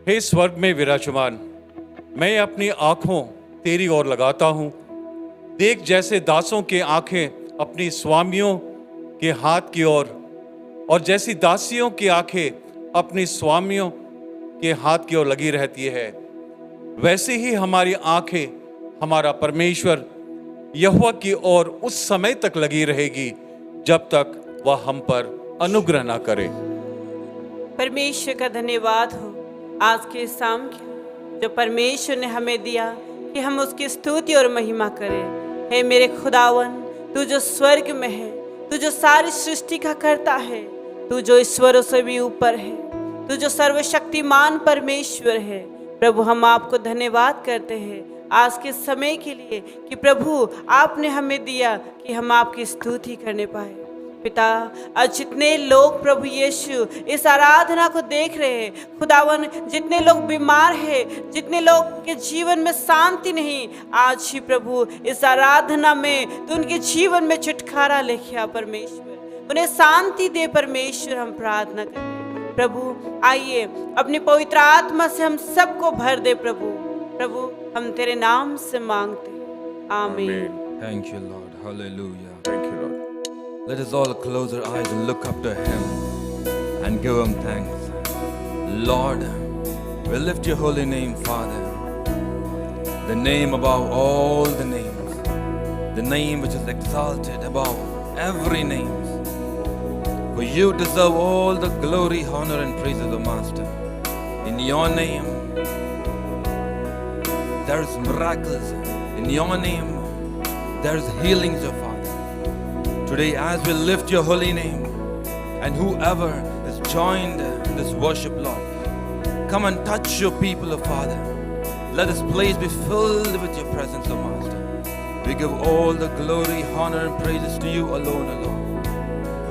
हे स्वर्ग में विराजमान, मैं अपनी आंखों तेरी ओर लगाता हूँ। देख, जैसे दासों के आंखें अपनी स्वामियों के हाथ की ओर और जैसी दासियों की आंखें अपनी स्वामियों के हाथ की ओर लगी रहती है, वैसे ही हमारी आंखें हमारा परमेश्वर यहोवा की ओर उस समय तक लगी रहेगी जब तक वह हम पर अनुग्रह ना करे। परमेश्वर का धन्यवाद हो आज के शाम के जो परमेश्वर ने हमें दिया कि हम उसकी स्तुति और महिमा करें। हे मेरे खुदावन, तू जो स्वर्ग में है, तू जो सारी सृष्टि का करता है, तू जो ईश्वरों से भी ऊपर है, तू जो सर्वशक्तिमान परमेश्वर है, प्रभु हम आपको धन्यवाद करते हैं आज के समय के लिए कि प्रभु आपने हमें दिया कि हम आपकी स्तुति करने पाए। पिता, आज जितने लोग प्रभु यीशु इस आराधना को देख रहे हैं खुदावन, जितने लोग बीमार हैं, जितने लोग के जीवन में शांति नहीं, आज ही प्रभु इस आराधना में तो उनके जीवन में छुटकारा लेके आ परमेश्वर, उन्हें शांति दे परमेश्वर। हम प्रार्थना करते हैं प्रभु, आइए अपनी पवित्र आत्मा से हम सबको भर दे प्रभु। प्रभु हम तेरे नाम से मांगते हैं, आमीन। Thank you, Lord. Hallelujah. Thank you, Lord. Let us all close our eyes and look up to Him and give Him thanks. Lord, we lift your holy name, Father. The name above all the names. The name which is exalted above every name. For you deserve all the glory, honor and praise of the Master. In your name, there is miracles. In your name, there is healings, O Father. Today, as we lift your holy name, and whoever is joined in this worship, Lord, come and touch your people, O Father. Let this place be filled with your presence, O Master. We give all the glory, honor, and praises to you alone, O Lord.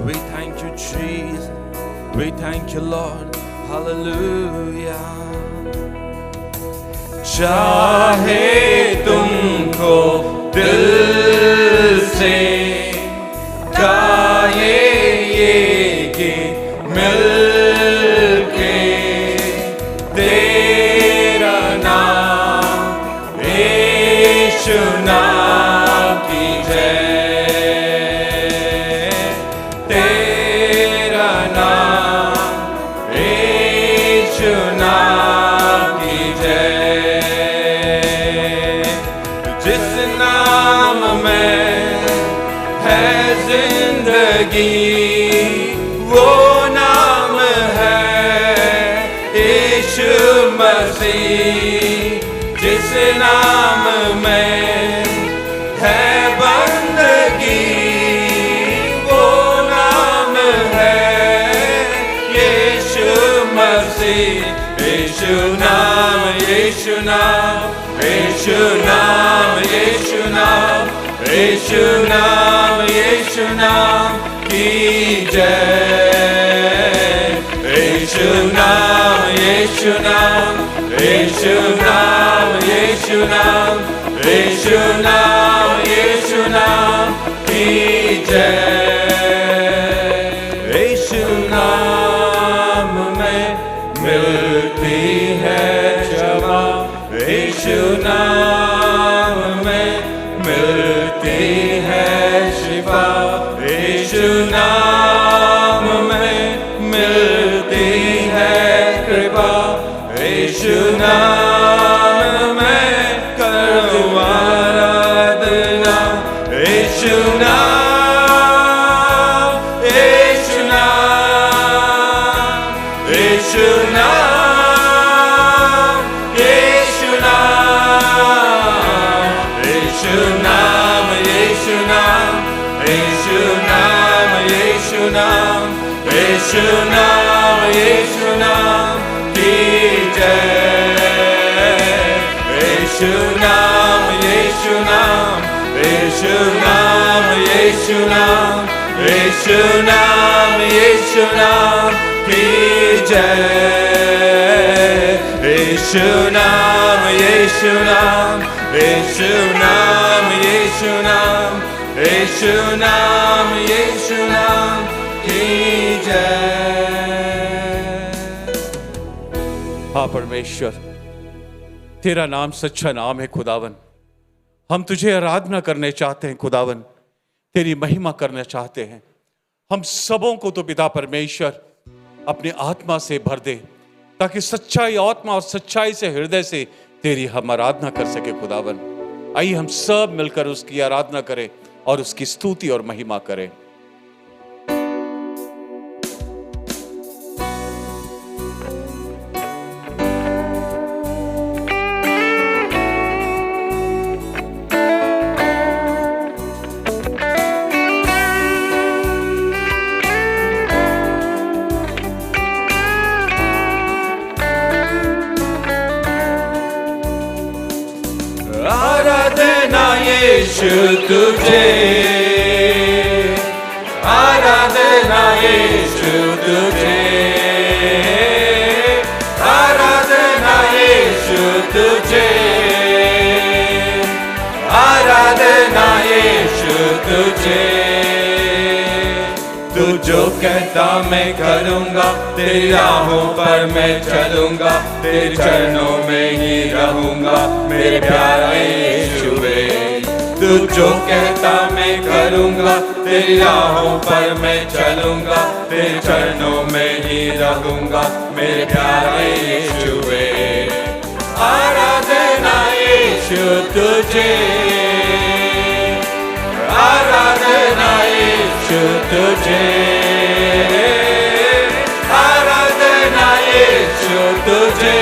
We thank you, Jesus. We thank you, Lord. Hallelujah. चाहे तुमको दिल से गाए ये गीत मिलके, तेरा नाम यीशु नाम की जय, तेरा नाम यीशु नाम की जय। जिस नाम में है जिंदगी, वो नाम है यीशु मसीह। जिस नाम में है बंदगी, वो नाम है यीशु मसीह। यीशु नाम, यीशु नाम, यीशु नाम, यीशु नाम, यीशु नाम, यीशु नाम की जय। यीशु नाम, यीशु नाम, यीशु नाम, यीशु नाम, यीशु नाम, यीशु नाम की जय। यीशु नाम में मिलती है क्षमा, यीशु नाम में मिलती है शिफा, यीशु नाम में मिलती है कृपा, यीशु नाम में करो आराधना। यीशु नाम, यीशु नाम, यीशु नाम, यीशु नाम, यीशु नाम, यीशु नाम, यीशु नाम, यीशु नाम, यीशु नाम, यीशु नाम की जय। यीशु नाम, यीशु नाम, यीशु नाम, यीशु नाम, यीशु नाम, यीशु नाम की जय। यीशु नाम, यीशु नाम, यीशु नाम, यीशु नाम, यीशु नाम, यीशु नाम की जय। हाँ परमेश्वर, तेरा नाम सच्चा नाम है खुदावन। हम तुझे आराधना करने चाहते हैं खुदावन, तेरी महिमा करना चाहते हैं। हम सबों को तो पिता परमेश्वर अपनी आत्मा से भर दे, ताकि सच्चाई आत्मा और सच्चाई से हृदय से तेरी हम आराधना कर सके खुदावन। आइए हम सब मिलकर उसकी आराधना करें और उसकी स्तुति और महिमा करें। आराधना यीशु तुझे, आराधना यीशु तुझे, आराधना यीशु तुझे, आराधना यीशु तुझे। तू जो कहता मैं करूँगा, तेरी राहों पर मैं चलूँगा, तेरे चरणों में ही रहूँगा मेरे प्यारे यीशुए। तू जो कहता मैं करूँगा, तेरी राहों पर मैं चलूँगा, तेरे चरणों में ही रहूँगा मेरे प्यारे यीशुए। आराधना यीशु तुझे, आराधना यीशु तुझे, आराधना यीशु तुझे,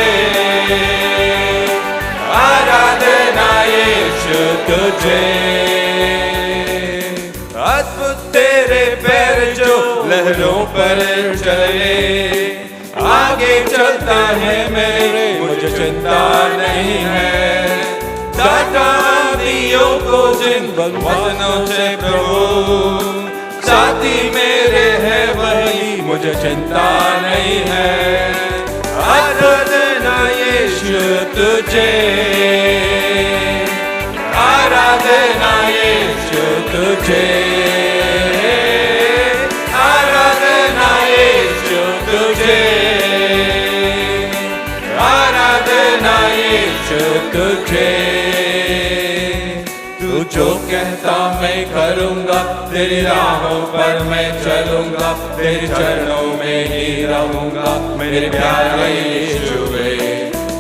आराधना यीशु तुझे। अद्भुत तेरे पैर जो लहरों पर चले, आगे चलता है मेरे, मुझे चिंता नहीं है। दाता दियों को जिन वचनों से प्रभु, साथी मेरे है वही, मुझे चिंता नहीं है। आराधना यीशु तुझे, आराधना यीशु तुझे, आराधना यीशु तुझे, आराधना यीशु तुझे। तू जो कहता मैं करूँगा, तेरी राहों पर मैं चलूँगा, तेरे चरणों में ही रहूँगा मेरे प्यारे यीशुए।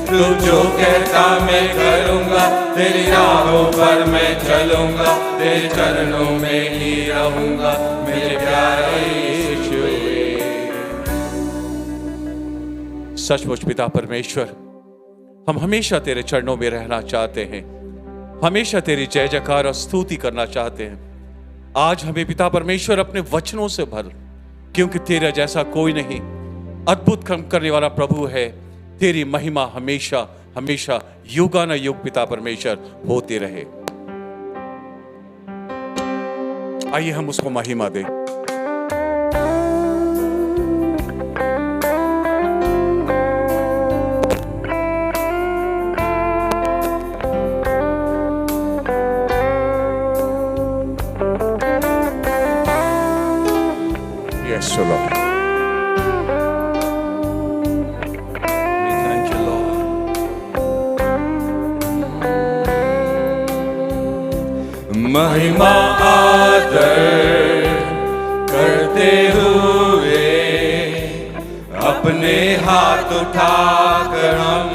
तू जो कहता मैं करूँगा, तेरी राहों पर मैं चलूँगा, तेरे चरणों में ही रहूँगा मेरे प्यारे यीशुए। सचमुच पिता परमेश्वर, हम हमेशा तेरे चरणों में रहना चाहते हैं, हमेशा तेरी जय जयकार और स्तुति करना चाहते हैं। आज हमें पिता परमेश्वर अपने वचनों से भर, क्योंकि तेरा जैसा कोई नहीं। अद्भुत काम करने वाला प्रभु है। तेरी महिमा हमेशा हमेशा युगानुयुग पिता परमेश्वर होती रहे। आइए हम उसको महिमा दें। Yes, Lord. We thank you, Lord. महिमा आदर करते हुए अपने हाथ उठाकर हम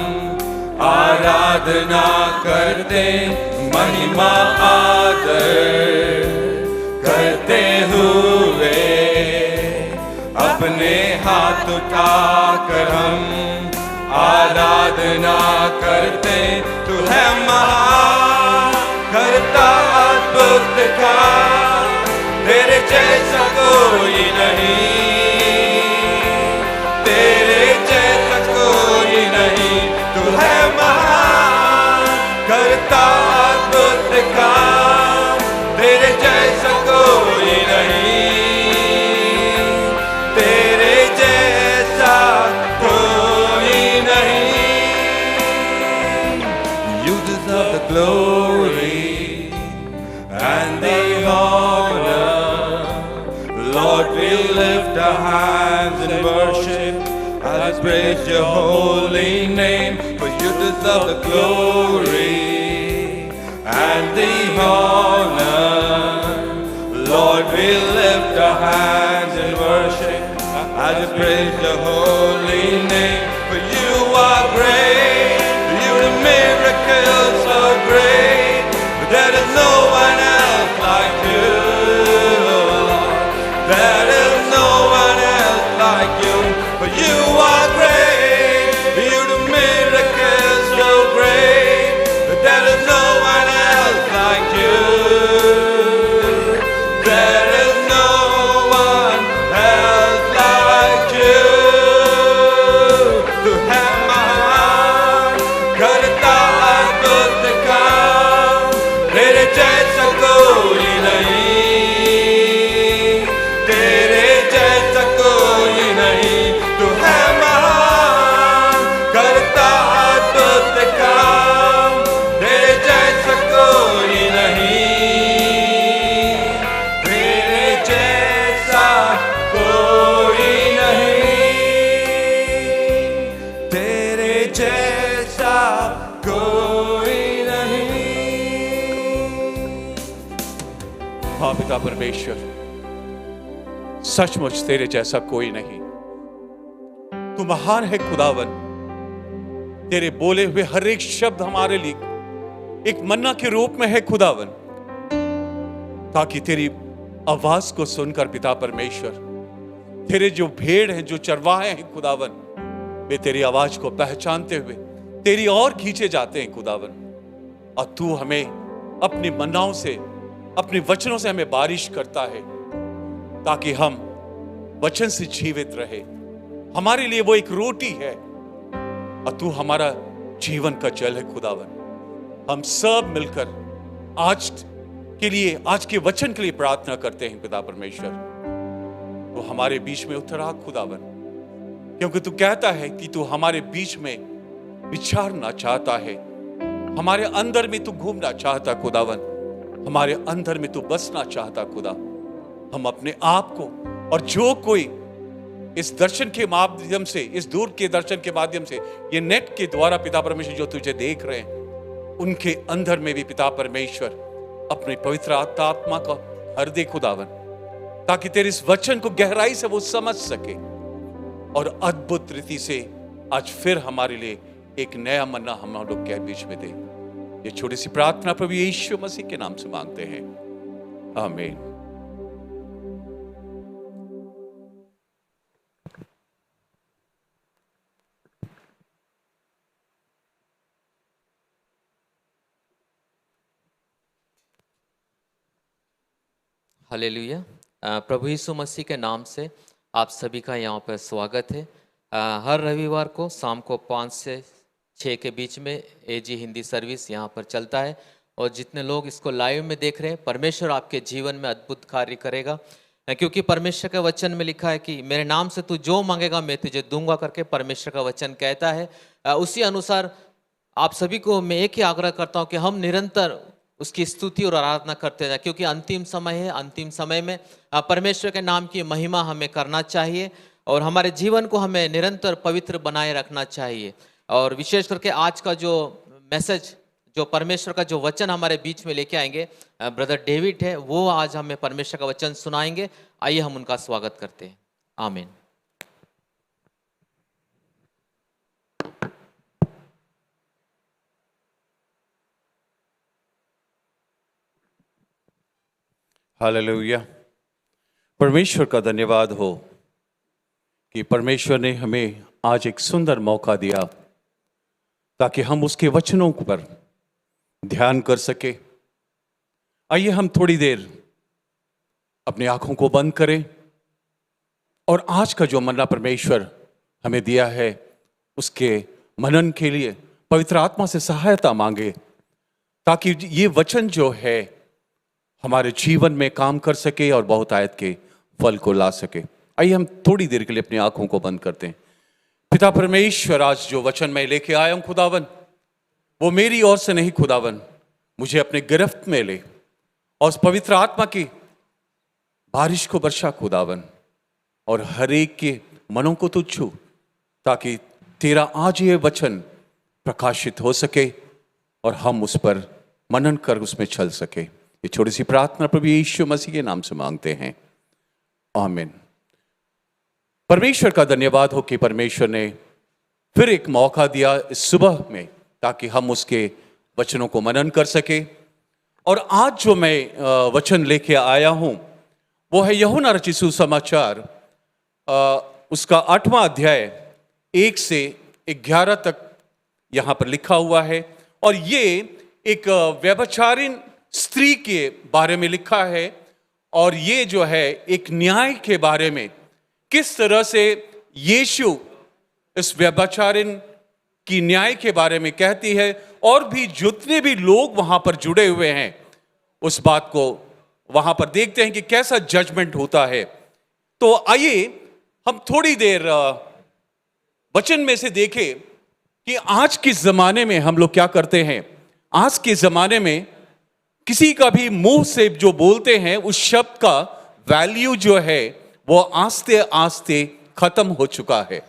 आराधना करते। महिमा आदर करते हुए अपने हाथ उठाकर हम आराधना करते। तू है महान करता अद्भुत का, तेरे जैसा कोई नहीं, तेरे जैसा कोई नहीं। तू है महान करता अद्भुत का, तेरे जैसा कोई नहीं, तेरे जैसा कोई नहीं। You deserve the glory and the honor. Lord, we lift our hands in worship as we praise your holy name, for you deserve the glory and the honor. Lord, we lift our hands in worship as we praise your holy name, for you are great, you do miracles so great, but there is no one else like you. There is no one else like you, for you are great, you do miracles so great, but there is no one else like you. There is no one else like you. Tu hai mahan, karta adbut kaam, tere jaisa koi nahi, tere jaisa koi nahi. Tu hai mahan, karta adbut kaam, tere jaisa koi nahi. तेरे जैसा कोई नहीं, तेरे जैसा कोई नहीं। हाँ पिता परमेश्वर, सचमुच तेरे जैसा कोई नहीं। तू महान है खुदावन। तेरे बोले हुए हर एक शब्द हमारे लिए एक मन्ना के रूप में है खुदावन, ताकि तेरी आवाज को सुनकर पिता परमेश्वर, तेरे जो भेड़ हैं, जो चरवाहे हैं खुदावन, वे तेरी आवाज को पहचानते हुए तेरी ओर खींचे जाते हैं खुदावन। और तू हमें अपनी मन्नाओं से, अपने वचनों से हमें बारिश करता है, ताकि हम वचन से जीवित रहे। हमारे लिए वो एक रोटी है और तू हमारा जीवन का जल है खुदावन। हम सब मिलकर आज के लिए, आज के वचन के लिए प्रार्थना करते हैं पिता परमेश्वर। तो हमारे बीच में उतर आ खुदावन, क्योंकि तू कहता है कि तू हमारे बीच में विचारना चाहता है, हमारे अंदर में तू घूमना चाहता खुदावन, हमारे अंदर में तू बसना चाहता खुदा। हम अपने आप को और जो कोई इस दर्शन के माध्यम से, इस दूर के दर्शन के माध्यम से, ये नेट के द्वारा पिता परमेश्वर जो तुझे देख रहे हैं, उनके अंदर में भी पिता परमेश्वर अपने पवित्र आत्मा का भर दे खुदावन, ताकि तेरे इस वचन को गहराई से वो समझ सके और अद्भुत रीति से आज फिर हमारे लिए एक नया मन्ना हम लोग के बीच में दे। ये छोटी सी प्रार्थना प्रभु यीशु मसीह के नाम से मांगते हैं, आमीन। हालेलुया। प्रभु यीशु मसीह के नाम से आप सभी का यहाँ पर स्वागत है। हर रविवार को शाम को 5 से 6 के बीच में एजी हिंदी सर्विस यहाँ पर चलता है, और जितने लोग इसको लाइव में देख रहे हैं, परमेश्वर आपके जीवन में अद्भुत कार्य करेगा, क्योंकि परमेश्वर के वचन में लिखा है कि मेरे नाम से तू जो मांगेगा मैं तुझे दूंगा करके परमेश्वर का वचन कहता है। उसी अनुसार आप सभी को मैं एक ही आग्रह करता हूँ कि हम निरंतर उसकी स्तुति और आराधना करते जाए, क्योंकि अंतिम समय है। अंतिम समय में परमेश्वर के नाम की महिमा हमें करना चाहिए और हमारे जीवन को हमें निरंतर पवित्र बनाए रखना चाहिए। और विशेष करके आज का जो मैसेज, जो परमेश्वर का जो वचन हमारे बीच में लेके आएंगे ब्रदर डेविड है, वो आज हमें परमेश्वर का वचन सुनाएंगे। आइए हम उनका स्वागत करते हैं। आमीन। हालेलुया। परमेश्वर का धन्यवाद हो कि परमेश्वर ने हमें आज एक सुंदर मौका दिया ताकि हम उसके वचनों पर ध्यान कर सके। आइए हम थोड़ी देर अपनी आंखों को बंद करें और आज का जो मन्ना परमेश्वर हमें दिया है उसके मनन के लिए पवित्र आत्मा से सहायता मांगे, ताकि ये वचन जो है हमारे जीवन में काम कर सके और बहुत आयत के फल को ला सके। आइए हम थोड़ी देर के लिए अपनी आंखों को बंद करते हैं। पिता परमेश्वर, आज जो वचन मैं लेके आया हूं खुदावन, वो मेरी ओर से नहीं खुदावन, मुझे अपने गिरफ्त में ले और उस पवित्र आत्मा की बारिश को बरसा खुदावन, और हर एक के मनों को तू छू, ताकि तेरा आज ये वचन प्रकाशित हो सके और हम उस पर मनन कर उसमें चल सके। ये छोटी सी प्रार्थना प्रभु यीशु मसीह के नाम से मांगते हैं, आमीन। परमेश्वर का धन्यवाद हो कि परमेश्वर ने फिर एक मौका दिया इस सुबह में ताकि हम उसके वचनों को मनन कर सके। और आज जो मैं वचन लेके आया हूं वो है यूहन्ना रचित सुसमाचार उसका 8वां अध्याय 1 से 11 तक यहां पर लिखा हुआ है। और ये एक व्यभिचारिणी स्त्री के बारे में लिखा है और ये जो है एक न्याय के बारे में, किस तरह से यीशु इस व्यभिचारिणी की न्याय के बारे में कहती है और भी जितने भी लोग वहां पर जुड़े हुए हैं उस बात को वहां पर देखते हैं कि कैसा जजमेंट होता है। तो आइए हम थोड़ी देर वचन में से देखें कि आज के जमाने में हम लोग क्या करते हैं। आज के जमाने में किसी का भी मुंह से जो बोलते हैं उस शब्द का वैल्यू जो है वो आस्ते आस्ते खत्म हो चुका है।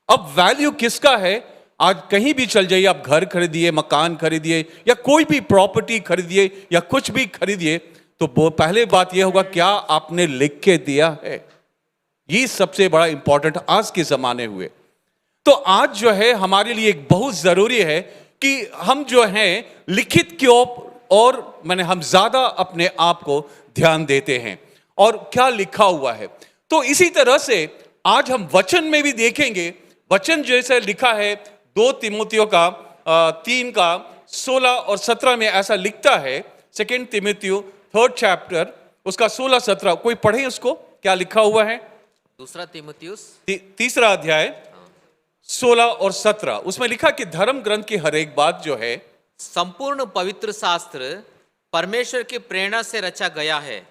अब वैल्यू किसका है? आज कहीं भी चल जाइए, आप घर खरीदिए, मकान खरीदिए या कोई भी प्रॉपर्टी खरीदिए या कुछ भी खरीदिए, तो पहले बात यह होगा क्या आपने लिख के दिया है। ये सबसे बड़ा इंपॉर्टेंट आज के जमाने हुए। तो आज जो है हमारे लिए एक बहुत जरूरी है कि हम जो है लिखित की और हम ज्यादा अपने आप को ध्यान देते हैं और क्या लिखा हुआ है। तो इसी तरह से आज हम वचन में भी देखेंगे। वचन जैसे लिखा है 2 तीमुथियों का 3 का 16 और 17 में ऐसा लिखता है। 2 तीमुथियों 3rd चैप्टर उसका 16-17 कोई पढ़े उसको, क्या लिखा हुआ है? 2 तीमुथियुस 3रा अध्याय 16 और 17 उसमें लिखा कि धर्म ग्रंथ की हर एक बात जो है संपूर्ण पवित्र शास्त्र परमेश्वर की प्रेरणा से रचा गया है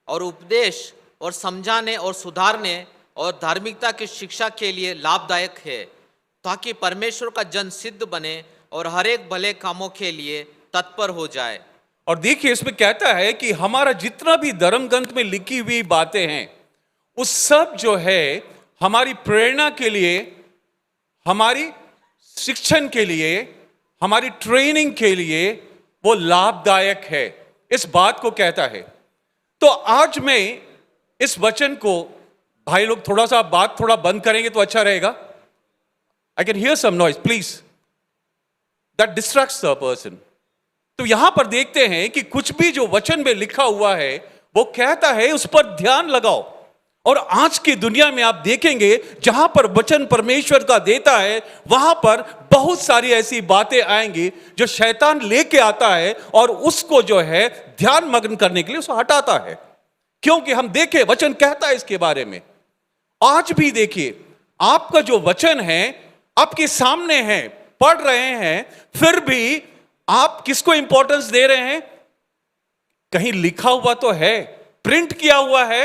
और उपदेश और समझाने और सुधारने और धार्मिकता की शिक्षा के लिए लाभदायक है, ताकि परमेश्वर का जन सिद्ध बने और हर एक भले कामों के लिए तत्पर हो जाए। और देखिए इसमें कहता है कि हमारा जितना भी धर्म ग्रंथ में लिखी हुई बातें हैं उस सब जो है हमारी प्रेरणा के लिए, हमारी शिक्षण के लिए, हमारी ट्रेनिंग के लिए वो लाभदायक है, इस बात को कहता है। तो आज मैं इस वचन को, भाई लोग थोड़ा सा बात थोड़ा बंद करेंगे तो अच्छा रहेगा। I can hear some noise please, that distracts the person. तो यहां पर देखते हैं कि कुछ भी जो वचन में लिखा हुआ है वो कहता है उस पर ध्यान लगाओ। और आज की दुनिया में आप देखेंगे जहां पर वचन परमेश्वर का देता है वहां पर बहुत सारी ऐसी बातें आएंगी जो शैतान लेके आता है और उसको जो है ध्यान मग्न करने के लिए उसको हटाता है। क्योंकि हम देखें वचन कहता है इसके बारे में। आज भी देखिए आपका जो वचन है आपके सामने है, पढ़ रहे हैं, फिर भी आप किसको इंपॉर्टेंस दे रहे हैं? कहीं लिखा हुआ तो है, प्रिंट किया हुआ है।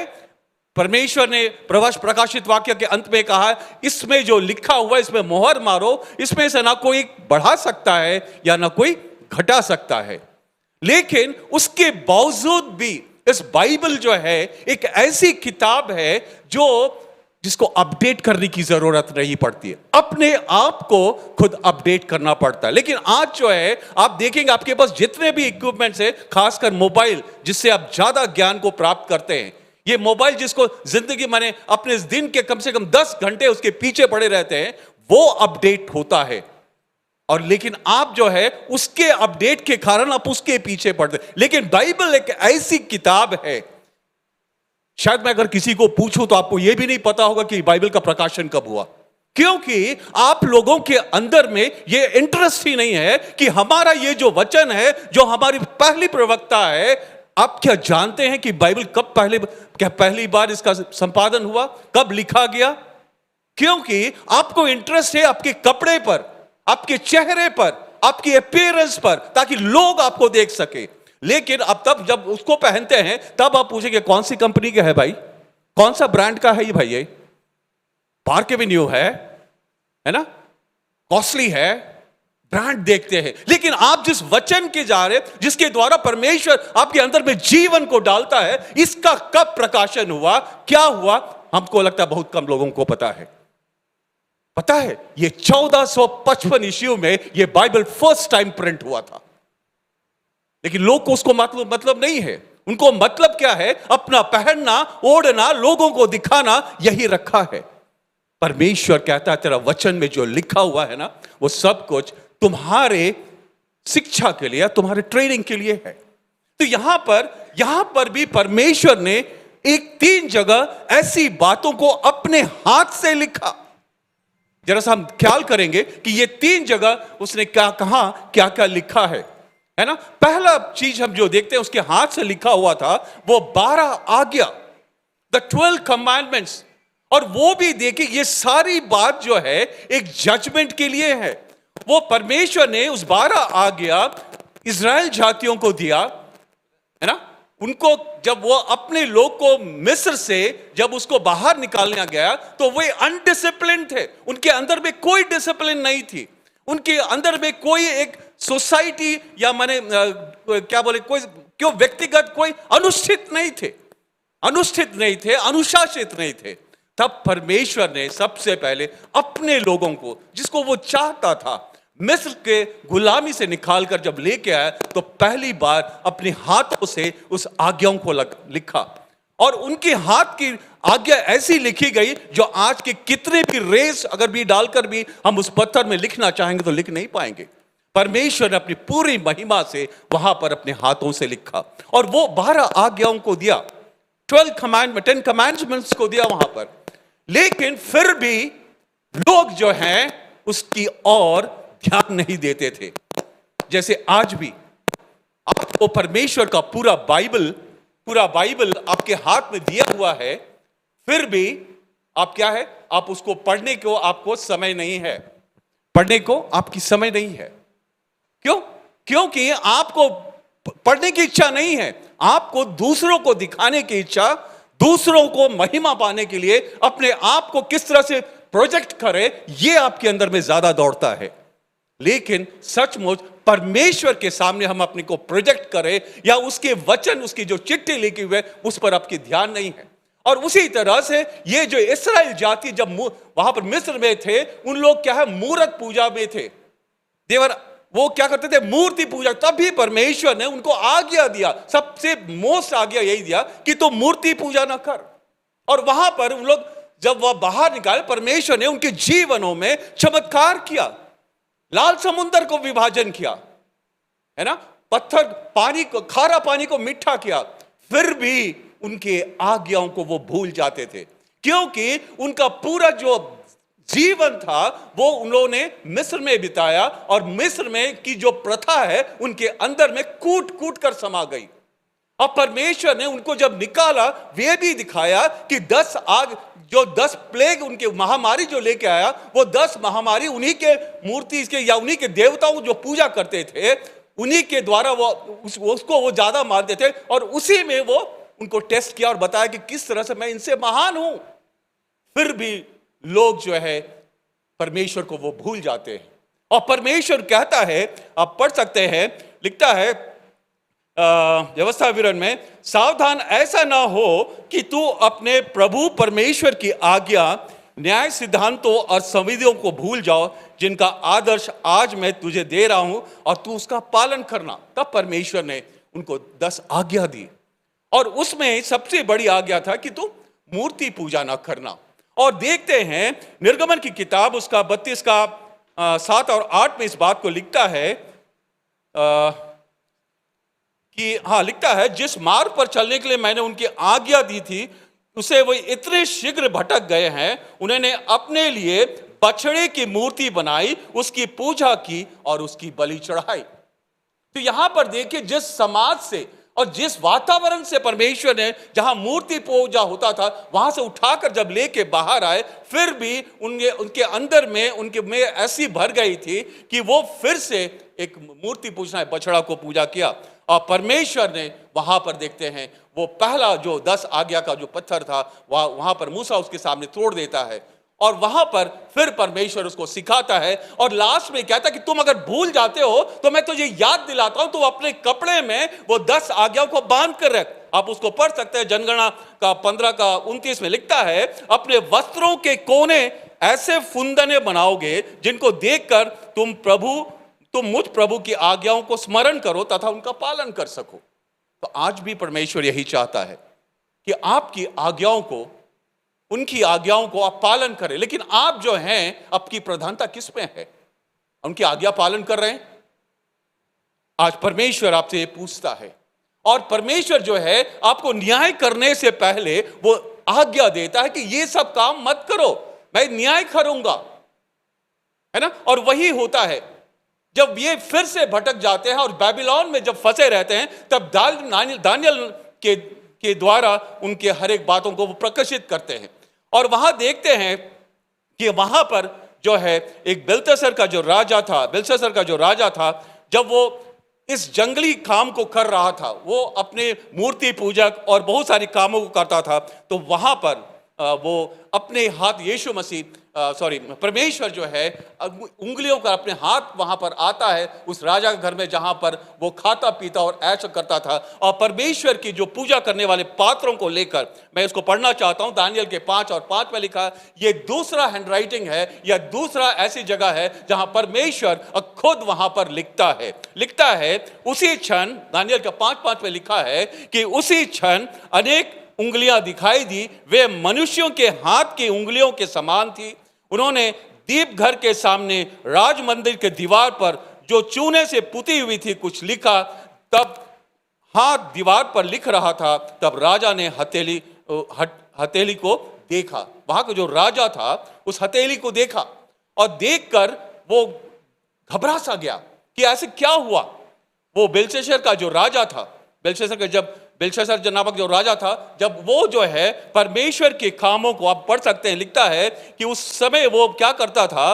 परमेश्वर ने प्रकाशित वाक्य के अंत में कहा इसमें जो लिखा हुआ है इसमें मोहर मारो, इसमें से ना कोई बढ़ा सकता है या ना कोई घटा सकता है। लेकिन उसके बावजूद भी इस बाइबल जो है एक ऐसी किताब है जिसको अपडेट करने की जरूरत नहीं पड़ती है, अपने आप को खुद अपडेट करना पड़ता है। लेकिन आज जो है आप देखेंगे आपके पास जितने भी इक्विपमेंट्स है, खासकर मोबाइल जिससे आप ज्यादा ज्ञान को प्राप्त करते हैं, ये मोबाइल जिसको जिंदगी माने अपने दिन के कम से कम 10 घंटे उसके पीछे पड़े रहते हैं, वो अपडेट होता है। और लेकिन आप जो है उसके अपडेट के कारण आप उसके पीछे पड़ते। लेकिन बाइबल एक ऐसी किताब है, शायद मैं अगर किसी को पूछूं तो आपको यह भी नहीं पता होगा कि बाइबल का प्रकाशन कब हुआ, क्योंकि आप लोगों के अंदर में यह इंटरेस्ट ही नहीं है कि हमारा ये जो वचन है, जो हमारी पहली प्रवक्ता है, आप क्या जानते हैं कि बाइबल कब पहली बार इसका संपादन हुआ, कब लिखा गया? क्योंकि आपको इंटरेस्ट है आपके कपड़े पर, आपके चेहरे पर, आपकी अपीयरेंस पर, ताकि लोग आपको देख सके। लेकिन अब तब जब उसको पहनते हैं तब आप पूछेंगे कौन सी कंपनी का है भाई, कौन सा ब्रांड का है ये भाई, ये पार्क एवेन्यू है ना, कॉस्टली है, ब्रांड देखते हैं। लेकिन आप जिस वचन के जा रहे, जिसके द्वारा परमेश्वर आपके अंदर में जीवन को डालता है, इसका कब प्रकाशन हुआ, क्या हुआ, हमको लगता है बहुत कम लोगों को पता है। पता है ये 1455 ईस्वी में ये बाइबल फर्स्ट टाइम प्रिंट हुआ था, लेकिन लोग को उसको मतलब नहीं है। उनको मतलब क्या है? अपना पहनना, ओढ़ना, लोगों को दिखाना, यही रखा है। परमेश्वर कहता है तेरा वचन में जो लिखा हुआ है ना, वो सब कुछ तुम्हारे शिक्षा के लिए, तुम्हारे ट्रेनिंग के लिए है। तो यहां पर भी परमेश्वर ने एक 3 जगह ऐसी बातों को अपने हाथ से लिखा। जरा सा हम ख्याल करेंगे कि ये 3 जगह उसने क्या कहा, क्या क्या लिखा है ना। पहला चीज हम जो देखते हैं उसके हाथ से लिखा हुआ था वो 12 आज्ञा, द 12 कमांडमेंट्स। और वो भी देखिए ये सारी बात जो है एक जजमेंट के लिए है। वो परमेश्वर ने उस 12 आज्ञा इजराइल जातियों को दिया, है ना। उनको जब वो अपने लोग को मिस्र से जब उसको बाहर निकालने गया तो वे अनडिसिप्लिन थे। उनके अंदर में कोई डिसिप्लिन नहीं थी, उनके अंदर में कोई एक सोसाइटी या माने क्या बोले, कोई क्यों व्यक्तिगत कोई अनुष्ठित नहीं थे, अनुशासित नहीं थे। तब परमेश्वर ने सबसे पहले अपने लोगों को, जिसको वो चाहता था, मिस्र के गुलामी से निकालकर जब लेके आया तो पहली बार अपने हाथों से उस आज्ञाओं को लिखा। और उनके हाथ की आज्ञा ऐसी लिखी गई जो आज के कितने भी रेस अगर भी डालकर भी हम उस पत्थर में लिखना चाहेंगे तो लिख नहीं पाएंगे। परमेश्वर ने अपनी पूरी महिमा से वहां पर अपने हाथों से लिखा और वो 12 आज्ञाओं को दिया, 10 कमांडमेंट्स को दिया वहां पर। लेकिन फिर भी लोग जो हैं उसकी ओर ध्यान नहीं देते थे। जैसे आज भी आपको परमेश्वर का पूरा बाइबल आपके हाथ में दिया हुआ है, फिर भी आप क्या है, आप उसको पढ़ने को आपको समय नहीं है, पढ़ने को आपकी समय नहीं है। क्यों? क्योंकि आपको पढ़ने की इच्छा नहीं है, आपको दूसरों को दिखाने की इच्छा, दूसरों को महिमा पाने के लिए अपने आप को किस तरह से प्रोजेक्ट करे, ये आपके अंदर में ज्यादा दौड़ता है। लेकिन सचमुच परमेश्वर के सामने हम अपने को प्रोजेक्ट करें या उसके वचन, उसकी जो चिट्ठी लिखी हुई है उस पर आपकी ध्यान नहीं है। और उसी तरह से ये जो इस्राएल जाति जब वहां पर मिस्र में थे, उन लोग क्या है, मूर्त पूजा में थे। वो क्या करते थे, मूर्ति पूजा। तभी परमेश्वर ने उनको आज्ञा दिया, सबसे मोस्ट आज्ञा यही दिया कि तो मूर्ति पूजा ना कर। और वहां पर उन लोग जब वह बाहर निकाले, परमेश्वर ने उनके जीवनों में चमत्कार किया, लाल समुद्र को विभाजन किया, है ना, पत्थर पानी को, खारा पानी को मीठा किया। फिर भी उनके आज्ञाओं को वो भूल जाते थे, क्योंकि उनका पूरा जो जीवन था वो उन्होंने मिस्र में बिताया और मिस्र में की जो प्रथा है उनके अंदर में कूट कूट कर समा गई। अब परमेश्वर ने उनको जब निकाला, वे भी दिखाया कि 10 प्लेग, उनके महामारी जो लेके आया, वो 10 महामारी उन्हीं के मूर्ति के या उन्हीं के देवताओं जो पूजा करते थे, उन्हीं के द्वारा उसको वो ज्यादा मानते थे। और उसी में वो उनको टेस्ट किया और बताया कि किस तरह से मैं इनसे महान हूं। फिर भी लोग जो है परमेश्वर को वो भूल जाते हैं। और परमेश्वर कहता है, आप पढ़ सकते हैं, लिखता है व्यवस्था विवरण में, सावधान ऐसा ना हो कि तू अपने प्रभु परमेश्वर की आज्ञा, न्याय, सिद्धांतों और संविधियों को भूल जाओ, जिनका आदर्श आज मैं तुझे दे रहा हूं, और तू उसका पालन करना। तब परमेश्वर ने उनको 10 आज्ञा दी और उसमें सबसे बड़ी आज्ञा था कि तू मूर्ति पूजा ना करना। और देखते हैं निर्गमन की किताब उसका 32 का 7 और 8 में इस बात को लिखता है लिखता है, जिस मार्ग पर चलने के लिए मैंने उनकी आज्ञा दी थी उसे वो इतने शीघ्र भटक गए हैं। उन्होंने अपने लिए बछड़े की मूर्ति बनाई, उसकी पूजा की और उसकी बलि चढ़ाई। तो यहां पर देखिए, जिस समाज से और जिस वातावरण से परमेश्वर ने, जहां मूर्ति पूजा होता था, वहां से उठाकर जब लेके बाहर आए, फिर भी उनके अंदर में, उनके में ऐसी भर गई थी कि वो फिर से एक मूर्ति पूजना, बछड़ा को पूजा किया। और परमेश्वर ने वहां पर देखते हैं, वो पहला जो 10 आज्ञा का जो पत्थर था, वहां पर मूसा उसके सामने तोड़ देता है। और वहां पर फिर परमेश्वर उसको सिखाता है और लास्ट में कहता है कि तुम अगर भूल जाते हो तो मैं तुझे याद दिलाता हूं, तो अपने कपड़े में वो 10 आज्ञाओं को बांध कर रख। आप उसको पढ़ सकते हैं। जनगणना का 15 का 29 में लिखता है, अपने वस्त्रों के कोने ऐसे फुंदने बनाओगे जिनको देखकर तुम मुझ प्रभु की आज्ञाओं को स्मरण करो तथा उनका पालन कर सको। तो आज भी परमेश्वर यही चाहता है कि आपकी आज्ञाओं को, उनकी आज्ञाओं को आप पालन करें। लेकिन आप जो हैं, आपकी प्रधानता किस में है? उनकी आज्ञा पालन कर रहे हैं? आज परमेश्वर आपसे ये पूछता है। और परमेश्वर जो है आपको न्याय करने से पहले वो आज्ञा देता है कि ये सब काम मत करो, मैं न्याय करूंगा, है ना। और वही होता है जब ये फिर से भटक जाते हैं और बेबीलोन में जब फंसे रहते हैं, तब दानियल के द्वारा उनके हर एक बातों को वो प्रकाशित करते हैं। और वहां देखते हैं कि वहां पर जो है एक बेलशस्सर का जो राजा था, जब वो इस जंगली काम को कर रहा था, वो अपने मूर्ति पूजक और बहुत सारे कामों को करता था, तो वहां पर वो अपने हाथ परमेश्वर जो है उंगलियों का अपने हाथ वहां पर आता है उस राजा के घर में जहां पर वो खाता पीता और ऐश करता था। और परमेश्वर की जो पूजा करने वाले पात्रों को लेकर मैं इसको पढ़ना चाहता हूं। दानियल के 5 और 5 में लिखा, ये दूसरा हैंडराइटिंग है या दूसरा ऐसी जगह है जहां परमेश्वर खुद वहां पर लिखता है उसी क्षण, दानियल का 5:5 में लिखा है कि उसी क्षण अनेक उंगलियां दिखाई दी, वे मनुष्यों के हाथ की उंगलियों के समान थी। उन्होंने दीप घर के सामने राज मंदिर के दीवार पर जो चूने से पुती हुई थी कुछ लिखा। तब हाथ दीवार पर लिख रहा था, तब राजा ने हथेली को देखा। वहां का जो राजा था उस हथेली को देखा और देखकर वो घबरा सा गया कि ऐसे क्या हुआ। वो बेलशस्सर का जो राजा था, बेलशस्सर नामक जो राजा था, जब वो जो है परमेश्वर के कामों को आप पढ़ सकते हैं, लिखता है कि उस समय वो क्या करता था,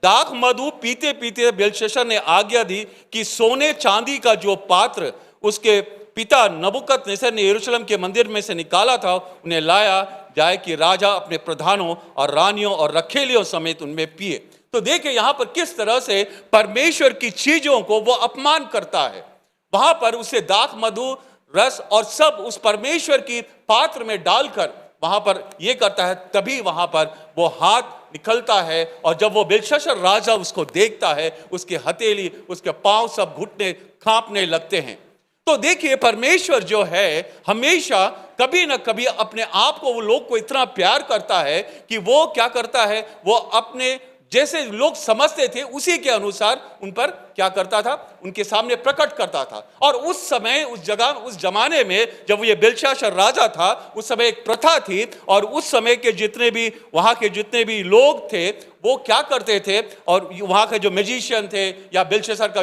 दाख मधु पीते पीते बेलशस्सर ने आज्ञा दी कि सोने चांदी का जो पात्र उसके पिता नबूकदनेस्सर ने यरूशलेम के मंदिर में से निकाला था, उन्हें लाया जाए कि राजा अपने प्रधानों और रानियों और रखेलियों समेत उनमें पिए। तो देखिए यहां पर किस तरह से परमेश्वर की चीजों को वो अपमान करता है। वहां पर उसे दाख मधु रस और सब उस परमेश्वर की पात्र में डालकर वहां पर यह करता है, तभी वहां पर वो हाथ निकलता है। और जब वो बेलशस्सर राजा उसको देखता है, उसकी हथेली, उसके पांव सब घुटने कांपने लगते हैं। तो देखिए परमेश्वर जो है हमेशा कभी ना कभी अपने आप को, वो लोग को इतना प्यार करता है कि वो क्या करता है, वो अपने जैसे लोग समझते थे उसी के अनुसार उन पर क्या करता था, उनके सामने प्रकट करता था। और उस समय, उस जगह, उस जमाने में जब ये बेलशस्सर राजा था, उस समय एक प्रथा थी और उस समय के जितने भी वहां के जितने भी लोग थे वो क्या करते थे, और वहां के जो मैजिशियन थे या बेलशस्सर का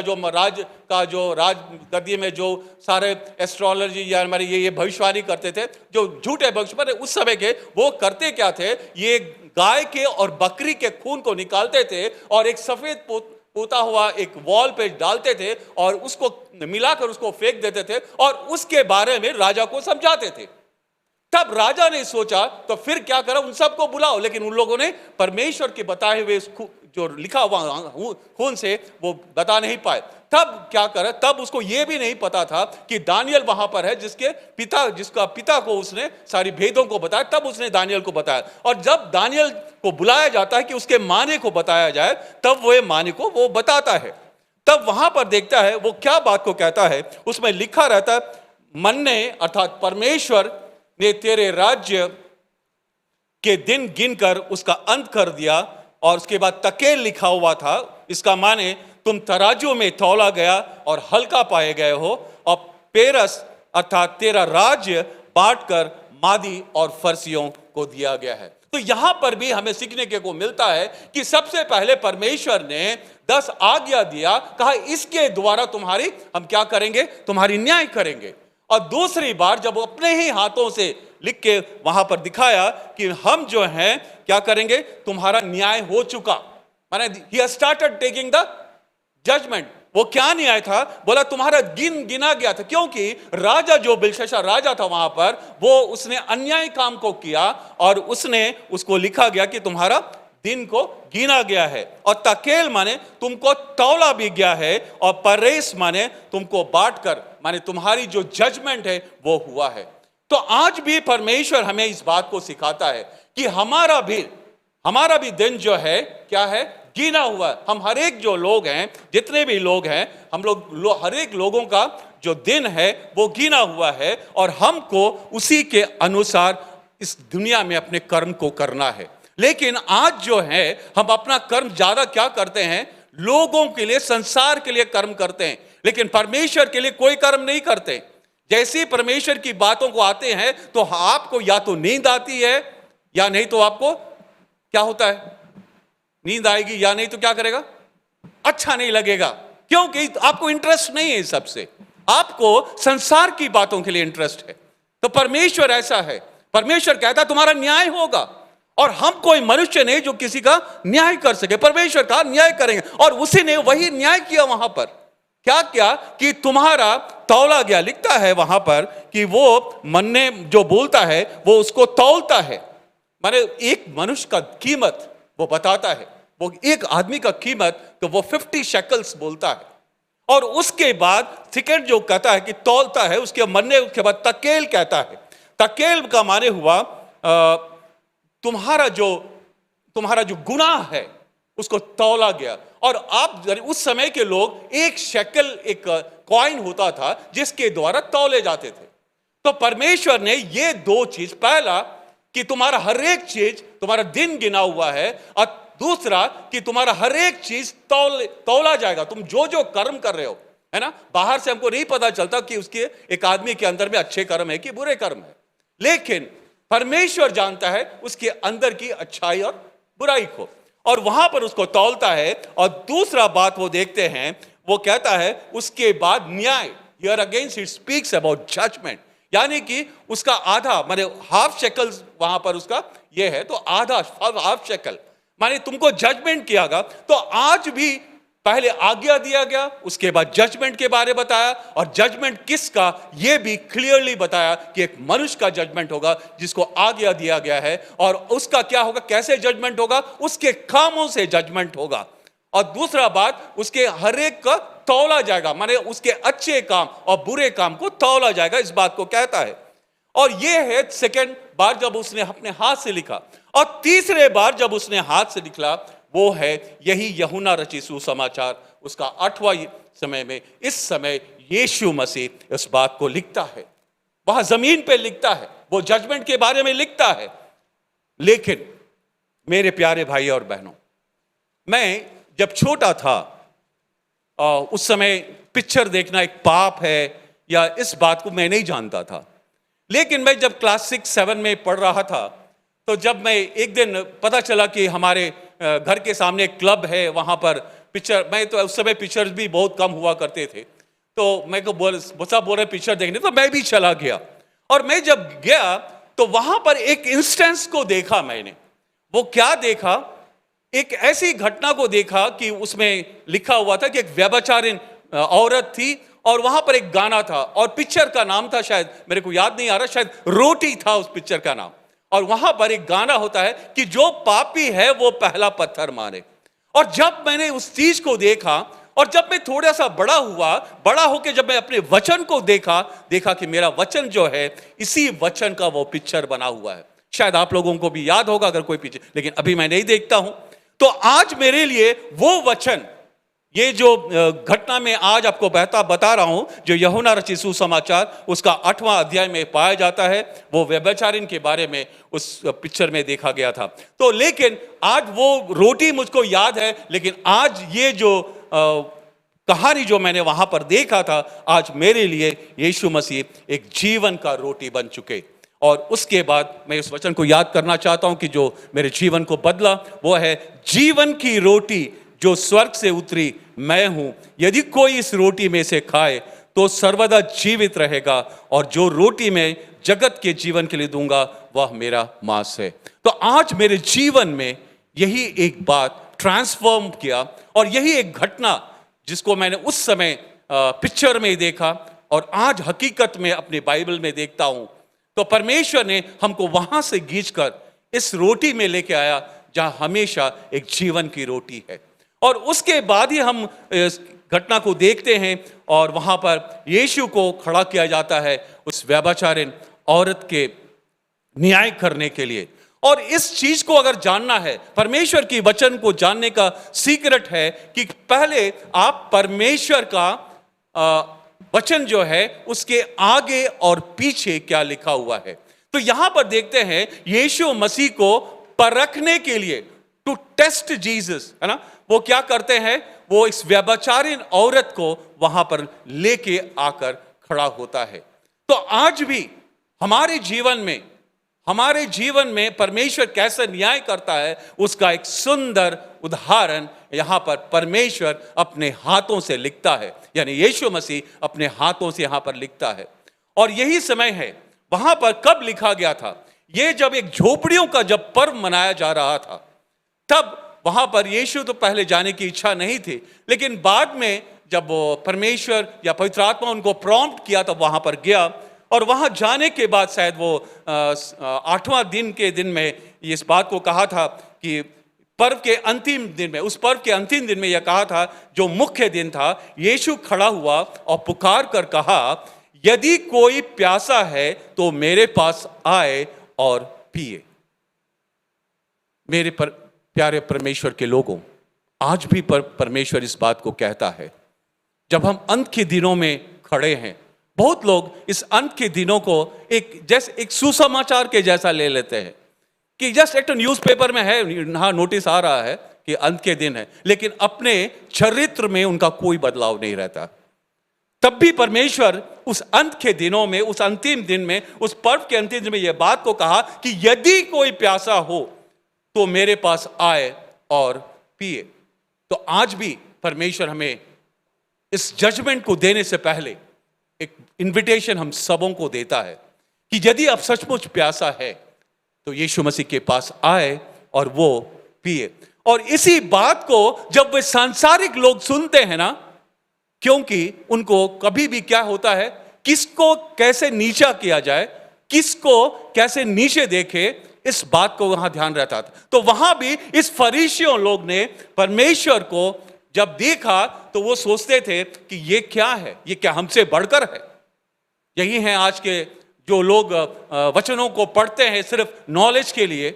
जो राज गद्दी में जो सारे एस्ट्रोलॉजी या हमारे ये भविष्यवाणी करते थे, जो झूठे भविष्यवाणी उस समय के, वो करते क्या थे, ये गाय के और बकरी के खून को निकालते थे और एक सफेद पोता हुआ एक वॉल पे डालते थे और उसको मिलाकर उसको फेंक देते थे और उसके बारे में राजा को समझाते थे। तब राजा ने सोचा तो फिर क्या करा, उन सबको बुलाओ। लेकिन उन लोगों ने परमेश्वर के बताए हुए जो लिखा हुआ खून से वो बता नहीं पाए। तब क्या करा, तब उसको ये भी नहीं पता था कि दानियल वहां पर है जिसका पिता को उसने सारी भेदों को बताया। तब उसने दानियल को बताया और जब दानियल को बुलाया जाता है कि उसके माने को बताया जाए, तब वो माने को वो बताता है। तब वहां पर देखता है वो क्या बात को कहता है, उसमें लिखा रहता है, मन ने अर्थात परमेश्वर ने तेरे राज्य के दिन गिनकर उसका अंत कर दिया। और उसके बाद तकेल लिखा हुआ था, इसका माने तुम तराजू में तौला गया और हल्का पाए गए हो, और पेरस अर्थात तेरा राज्य बांटकर मादी और फरसियों को दिया गया है। तो यहां पर भी हमें सीखने को मिलता है कि सबसे पहले परमेश्वर ने 10 आज्ञा दिया, कहा इसके द्वारा हम क्या करेंगे, तुम्हारी न्याय करेंगे। और दूसरी बार जब अपने ही हाथों से लिख के वहां पर दिखाया कि हम जो हैं क्या करेंगे, तुम्हारा न्याय हो चुका, माने he has started taking the judgement. वो क्या न्याय था, बोला तुम्हारा गिना गया था, क्योंकि राजा जो बेलशस्सर राजा था वहां पर, वो उसने अन्याय काम को किया और उसको लिखा गया कि तुम्हारा दिन को गिना गया है। और तकेल माने तुमको तौला भी गया है, और परेस माने तुमको बांटकर माने तुम्हारी जो जजमेंट है वो हुआ है। तो आज भी परमेश्वर हमें इस बात को सिखाता है कि हमारा भी दिन जो है क्या है, गिना हुआ है। हम हर एक जो लोग हैं, जितने भी लोग हैं, हम लोग हर एक लोगों का जो दिन है वो गिना हुआ है, और हमको उसी के अनुसार इस दुनिया में अपने कर्म को करना है। लेकिन आज जो है हम अपना कर्म ज्यादा क्या करते हैं, लोगों के लिए, संसार के लिए कर्म करते हैं, लेकिन परमेश्वर के लिए कोई कर्म नहीं करते। जैसे ही परमेश्वर की बातों को आते हैं तो आपको या तो नींद आती है, या नहीं तो आपको क्या होता है, नींद आएगी, या नहीं तो क्या करेगा, अच्छा नहीं लगेगा, क्योंकि आपको इंटरेस्ट नहीं है। सबसे आपको संसार की बातों के लिए इंटरेस्ट है। तो परमेश्वर ऐसा है, परमेश्वर कहता है तुम्हारा न्याय होगा, और हम कोई मनुष्य नहीं जो किसी का न्याय कर सके। परमेश्वर का न्याय करेंगे, और उसी ने वही न्याय किया। वहां पर क्या किया कि तुम्हारा तौला गया। लिखता है वहां पर कि वो मन ने जो बोलता है वो उसको तौलता है। माने एक मनुष्य का कीमत वो बताता है, वो एक आदमी का कीमत तो वो 50 शेकल्स बोलता है। और उसके बाद सेकंड जो कहता है कि तौलता है, उसके मन ने उसके बाद तकेल कहता है। तकेल का माने हुआ तुम्हारा जो गुनाह है उसको तौला गया। और आप उस समय के लोग एक शेकल, एक कॉइन होता था जिसके द्वारा तौले जाते थे। तो परमेश्वर ने ये दो चीज, पहला कि तुम्हारा हर एक चीज, तुम्हारा दिन गिना हुआ है, और दूसरा कि तुम्हारा हर एक चीज तौला जाएगा। तुम जो जो कर्म कर रहे हो, है ना, बाहर से हमको नहीं पता चलता कि उसके एक आदमी के अंदर में अच्छे कर्म है कि बुरे कर्म है, लेकिन परमेश्वर जानता है उसके अंदर की अच्छाई और बुराई को, और वहां पर उसको तौलता है। और दूसरा बात वो देखते हैं, वो कहता है उसके बाद न्याय। Here against it speaks about judgement, यानी कि उसका आधा माने हाफ शेकल वहां पर उसका ये है, तो आधा हाफ शेकल माने तुमको जजमेंट किया गया। तो आज भी पहले आज्ञा दिया गया, उसके बाद जजमेंट के बारे में बताया, और जजमेंट किसका ये भी क्लियरली बताया कि एक मनुष्य का जजमेंट होगा जिसको आज्ञा दिया गया है। और उसका क्या होगा, कैसे जजमेंट होगा, उसके कामों से जजमेंट होगा। और दूसरा बात, उसके हर एक का तौला जाएगा, माने उसके अच्छे काम और बुरे काम को तौला जाएगा, इस बात को कहता है। और ये है सेकंड बार जब उसने अपने हाथ से लिखा। और तीसरे बार जब उसने हाथ से लिखा वो है यही यूहन्ना रचित सुसमाचार, उसका 8वां समय में। इस समय यीशु मसीह इस बात को लिखता है, वहां जमीन पे लिखता है, वो जजमेंट के बारे में लिखता है। लेकिन मेरे प्यारे भाई और बहनों, मैं जब छोटा था उस समय पिक्चर देखना एक पाप है या इस बात को मैं नहीं जानता था। लेकिन मैं जब क्लास 6-7 में पढ़ रहा था, तो जब मैं एक दिन पता चला कि हमारे घर के सामने एक क्लब है, वहां पर पिक्चर, मैं तो उस समय पिक्चर्स भी बहुत कम हुआ करते थे, तो मैं को बोल रहे पिक्चर देखने, तो मैं भी चला गया। और मैं जब गया तो वहां पर एक इंस्टेंस को देखा मैंने। वो क्या देखा, एक ऐसी घटना को देखा कि उसमें लिखा हुआ था कि एक व्यभिचारिणी औरत थी, और वहां पर एक गाना था, और पिक्चर का नाम था, शायद मेरे को याद नहीं आ रहा, शायद रोटी था उस पिक्चर का नाम। और वहां पर एक गाना होता है कि जो पापी है वो पहला पत्थर मारे। और जब मैंने उस चीज को देखा, और जब मैं थोड़ा सा बड़ा होके जब मैं अपने वचन को देखा कि मेरा वचन जो है, इसी वचन का वो पिक्चर बना हुआ है। शायद आप लोगों को भी याद होगा अगर कोई पिक्चर, लेकिन अभी मैं नहीं देखता हूं। तो आज मेरे लिए वो वचन, ये जो घटना में आज आपको बता रहा हूं, जो यूहन्ना रचित सुसमाचार उसका 8वां अध्याय में पाया जाता है, वो व्यभिचारिणी के बारे में उस पिक्चर में देखा गया था। तो लेकिन आज वो रोटी मुझको याद है, लेकिन आज ये जो कहानी जो मैंने वहां पर देखा था, आज मेरे लिए यीशु मसीह एक जीवन का रोटी बन चुके। और उसके बाद मैं उस वचन को याद करना चाहता हूं कि जो मेरे जीवन को बदला, वो है जीवन की रोटी जो स्वर्ग से उतरी मैं हूं। यदि कोई इस रोटी में से खाए तो सर्वदा जीवित रहेगा, और जो रोटी मैं जगत के जीवन के लिए दूंगा वह मेरा मांस है। तो आज मेरे जीवन में यही एक बात ट्रांसफॉर्म किया, और यही एक घटना जिसको मैंने उस समय पिक्चर में देखा और आज हकीकत में अपने बाइबल में देखता हूं। तो परमेश्वर ने हमको वहां से खींचकर इस रोटी में लेके आया जहां हमेशा एक जीवन की रोटी है। और उसके बाद ही हम घटना को देखते हैं और वहां पर यीशु को खड़ा किया जाता है उस व्यभिचारिणी औरत के न्याय करने के लिए। और इस चीज को अगर जानना है, परमेश्वर की वचन को जानने का सीक्रेट है कि पहले आप परमेश्वर का वचन जो है उसके आगे और पीछे क्या लिखा हुआ है। तो यहां पर देखते हैं यीशु मसीह को परखने के लिए, टू टेस्ट जीसस, है ना, वो क्या करते हैं, वो इस व्यभिचारिणी औरत को वहां पर लेके आकर खड़ा होता है। तो आज भी हमारे जीवन में परमेश्वर कैसे न्याय करता है उसका एक सुंदर उदाहरण यहां पर परमेश्वर अपने हाथों से लिखता है, यानी यीशु मसीह अपने हाथों से यहां पर लिखता है। और यही समय है, वहां पर कब लिखा गया था, ये जब एक झोपड़ियों का जब पर्व मनाया जा रहा था, तब वहां पर यीशु तो पहले जाने की इच्छा नहीं थी, लेकिन बाद में जब परमेश्वर या पवित्र आत्मा उनको प्रॉम्प्ट किया तब वहां पर गया। और वहां जाने के बाद शायद वो 8वां दिन के दिन में इस बात को कहा था कि पर्व के अंतिम दिन में, उस पर्व के अंतिम दिन में यह कहा था, जो मुख्य दिन था, यीशु खड़ा हुआ और पुकार कर कहा, यदि कोई प्यासा है तो मेरे पास आए और पिए। मेरे प्यारे परमेश्वर के लोगों, आज भी परमेश्वर इस बात को कहता है। जब हम अंत के दिनों में खड़े हैं, बहुत लोग इस अंत के दिनों को एक सुसमाचार के जैसा ले लेते हैं कि जस्ट एक तो न्यूज़पेपर में है, हाँ नोटिस आ रहा है कि अंत के दिन है, लेकिन अपने चरित्र में उनका कोई बदलाव नहीं रहता। तब भी परमेश्वर उस अंत के दिनों में, उस अंतिम दिन में, उस पर्व के अंतिम दिन में यह बात को कहा कि यदि कोई प्यासा हो तो मेरे पास आए और पिए। तो आज भी परमेश्वर हमें इस जजमेंट को देने से पहले एक इनविटेशन हम सबों को देता है कि यदि आप सचमुच प्यासा है तो यीशु मसीह के पास आए और वो पिए। और इसी बात को जब वे सांसारिक लोग सुनते हैं ना, क्योंकि उनको कभी भी क्या होता है, किसको कैसे नीचा किया जाए, किसको कैसे नीचे देखे, इस बात को वहां ध्यान रहता था। तो वहां भी इस फरीसियों लोग ने परमेश्वर को जब देखा तो वो सोचते थे कि ये क्या है, ये क्या हमसे बढ़कर है। यही है आज के जो लोग वचनों को पढ़ते हैं सिर्फ नॉलेज के लिए,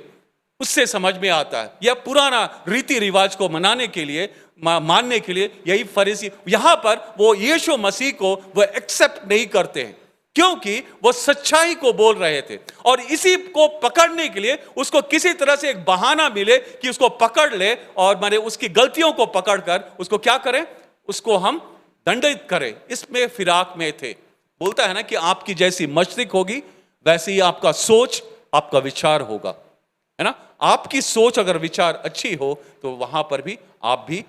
उससे समझ में आता है, या पुराना रीति रिवाज को मनाने के लिए, मानने के लिए, यही फरीसी यहां पर वो यीशु मसीह को वो एक्सेप्ट नहीं करते हैं, क्योंकि वो सच्चाई को बोल रहे थे। और इसी को पकड़ने के लिए उसको किसी तरह से एक बहाना मिले कि उसको पकड़ ले और माने उसकी गलतियों को पकड़कर उसको क्या करें, उसको हम दंडित करें। इसमें फिराक में थे। बोलता है ना कि आपकी जैसी मस्तिष्क होगी वैसे ही आपका सोच, आपका विचार होगा, है ना। आपकी सोच अगर विचार अच्छी हो तो वहां पर भी आप भी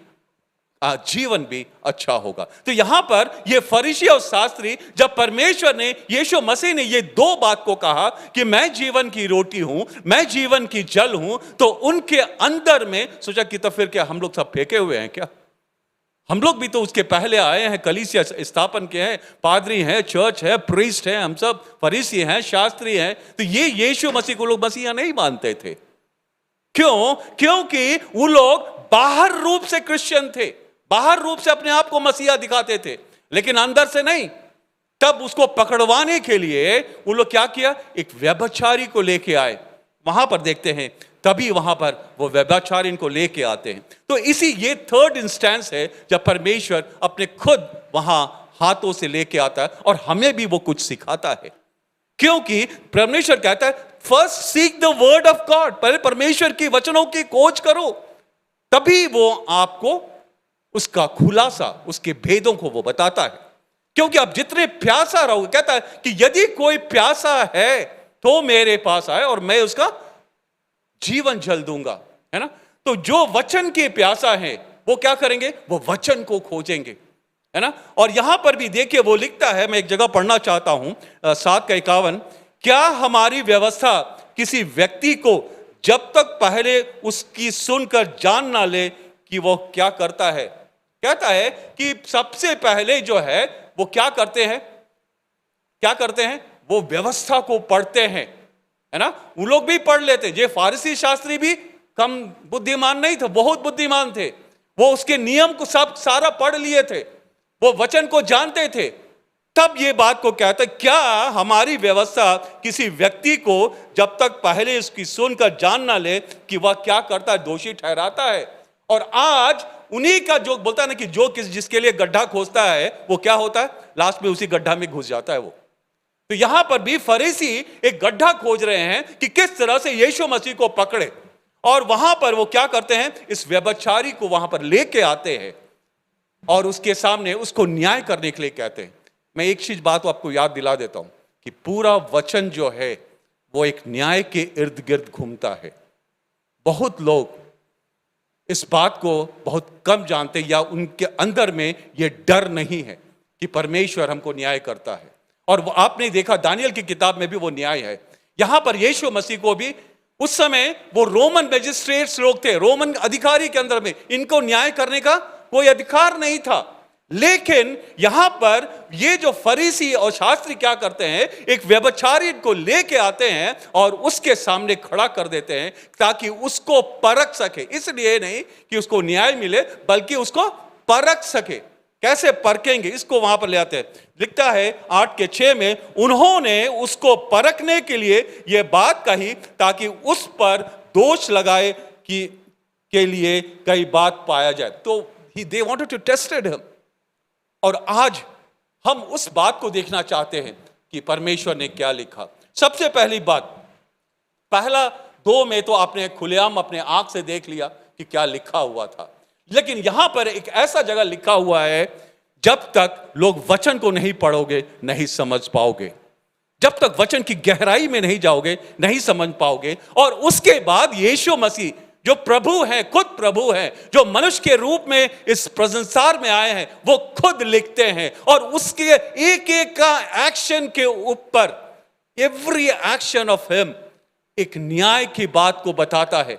जीवन भी अच्छा होगा। तो यहां पर ये फरीसी और शास्त्री, जब परमेश्वर ने, यीशु मसीह ने ये दो बात को कहा कि मैं जीवन की रोटी हूं, मैं जीवन की जल हूं, तो उनके अंदर में सोचा कि तो फिर क्या हम लोग सब फेंके हुए हैं क्या? हम लोग भी तो उसके पहले आए हैं, कलीसिया स्थापन के हैं, पादरी हैं, चर्च है, प्रीस्ट हैं, हम सब फरीसी हैं, शास्त्री हैं। तो ये यीशु मसीह को लोग मसीहा नहीं मानते थे। क्यों? क्योंकि वो लोग बाहर रूप से क्रिश्चियन थे, बाहर रूप से अपने आप को मसीहा दिखाते थे, लेकिन अंदर से नहीं। तब उसको पकड़वाने के लिए वो लोग क्या किया, एक व्यभिचारी को लेके आए। वहां पर देखते हैं, तभी वहां पर वो व्यभिचारी को लेके आते हैं। तो इसी ये थर्ड इंस्टेंस है जब परमेश्वर अपने खुद वहां हाथों से लेके आता है और हमें भी वो कुछ सिखाता है। क्योंकि परमेश्वर कहता है first seek the word of God, पहले परमेश्वर की वचनों की खोज करो, तभी वो आपको उसका खुलासा, उसके भेदों को वो बताता है। क्योंकि आप जितने प्यासा रहोगे, कहता है कि यदि कोई प्यासा है तो मेरे पास आए और मैं उसका जीवन जल दूंगा, है ना। तो जो वचन के प्यासा है वो क्या करेंगे, वो वचन को खोजेंगे, है ना। और यहां पर भी देखिए वो लिखता है, मैं एक जगह पढ़ना चाहता हूं 7:51, क्या हमारी व्यवस्था किसी व्यक्ति को जब तक पहले उसकी सुनकर जान ना ले कि वो क्या करता है। कहता है कि सबसे पहले जो है वो क्या करते हैं, क्या करते हैं, वो व्यवस्था को पढ़ते हैं, है ना। वो लोग भी पढ़ लेते, ये फारसी शास्त्री भी कम बुद्धिमान नहीं थे, बहुत बुद्धिमान थे। वो उसके नियम को सब सारा पढ़ लिए थे, वो वचन को जानते थे। तब ये बात को कहता, क्या हमारी व्यवस्था किसी व्यक्ति को जब तक पहले इसकी सुनकर जान ना ले कि वह क्या करता है, दोषी ठहराता है? और आज उन्हीं का जो बोलता है ना कि जो जिसके लिए गड्ढा खोजता है वो क्या होता है, लास्ट में उसी गड्ढा में घुस जाता है वो। तो यहां पर भी फरीसी एक गड्ढा खोज रहे हैं कि किस तरह से यीशु मसीह को पकड़े, और वहां पर वो क्या करते हैं, इस व्यभिचारी को वहां पर लेके आते हैं और उसके सामने उसको न्याय करने के लिए कहते हैं। मैं एक चीज बात आपको याद दिला देता हूं कि पूरा वचन जो है वो एक न्याय के इर्द गिर्द घूमता है। बहुत लोग इस बात को बहुत कम जानते, या उनके अंदर में ये डर नहीं है कि परमेश्वर हमको न्याय करता है। और वो आपने देखा दानियल की किताब में भी वो न्याय है। यहां पर यीशु मसीह को भी उस समय वो रोमन मैजिस्ट्रेट्स लोग थे, रोमन अधिकारी के अंदर में इनको न्याय करने का कोई अधिकार नहीं था। लेकिन यहां पर ये जो फरीसी और शास्त्री क्या करते हैं, एक व्यभिचारी को लेके आते हैं और उसके सामने खड़ा कर देते हैं ताकि उसको परख सके। इसलिए नहीं कि उसको न्याय मिले, बल्कि उसको परख सके। कैसे परखेंगे, इसको वहां पर ले आते हैं। लिखता है 8:6 में, उन्होंने उसको परखने के लिए यह बात कही ताकि उस पर दोष लगाए कि के लिए कई बात पाया जाए। तो they wanted to tested him। और आज हम उस बात को देखना चाहते हैं कि परमेश्वर ने क्या लिखा। सबसे पहली बात, पहला 2 में तो आपने खुलेआम अपने आंख से देख लिया कि क्या लिखा हुआ था। लेकिन यहां पर एक ऐसा जगह लिखा हुआ है, जब तक लोग वचन को नहीं पढ़ोगे नहीं समझ पाओगे, जब तक वचन की गहराई में नहीं जाओगे नहीं समझ पाओगे। और उसके बाद यीशु मसीह जो प्रभु हैं, खुद प्रभु हैं, जो मनुष्य के रूप में इस संसार में आए हैं, वो खुद लिखते हैं और उसके एक एक का एक्शन के ऊपर, एवरी एक्शन ऑफ हिम, एक न्याय की बात को बताता है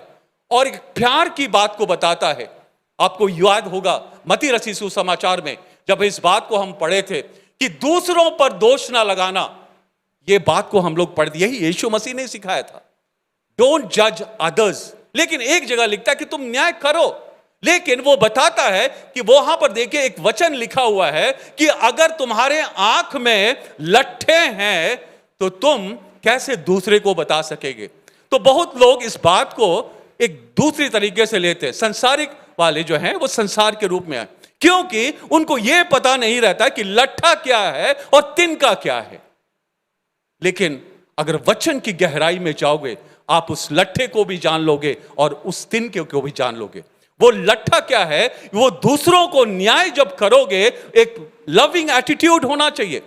और एक प्यार की बात को बताता है। आपको याद होगा मत्ती रचित सुसमाचार में जब इस बात को हम पढ़े थे कि दूसरों पर दोष ना लगाना, ये बात को हम लोग पढ़ते, यही यीशु मसीह ने सिखाया था, डोंट जज अदर्स। लेकिन एक जगह लिखता है कि तुम न्याय करो। लेकिन वो बताता है कि वहां पर देखिए एक वचन लिखा हुआ है कि अगर तुम्हारे आंख में लट्ठे हैं तो तुम कैसे दूसरे को बता सकेंगे। तो बहुत लोग इस बात को एक दूसरी तरीके से लेते हैं। संसारिक वाले जो हैं वो संसार के रूप में आए, क्योंकि उनको यह पता नहीं रहता कि लट्ठा क्या है और तिनका क्या है। लेकिन अगर वचन की गहराई में जाओगे, आप उस लट्ठे को भी जान लोगे और उस तिनके को भी जान लोगे। वो लट्ठा क्या है, वो दूसरों को न्याय जब करोगे, एक लविंग एटीट्यूड होना चाहिए।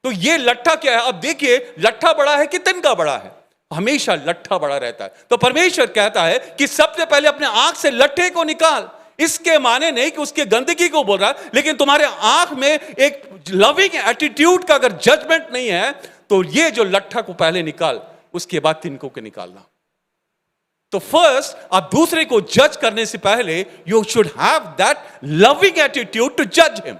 तो ये लट्ठा क्या है, अब देखिए लट्ठा बड़ा है कि तिनका बड़ा है, हमेशा लट्ठा बड़ा रहता है। तो परमेश्वर कहता है कि सबसे पहले अपने आंख से लट्ठे को निकाल। इसके माने नहीं कि उसके गंदगी को बोल रहा है, लेकिन तुम्हारे आंख में एक लविंग एटीट्यूड का अगर जजमेंट नहीं है तो ये जो लट्ठा को पहले निकाल, उसके बाद तिनको के निकालना। तो फर्स्ट आप दूसरे को जज करने से पहले you should have that loving attitude to जज हिम।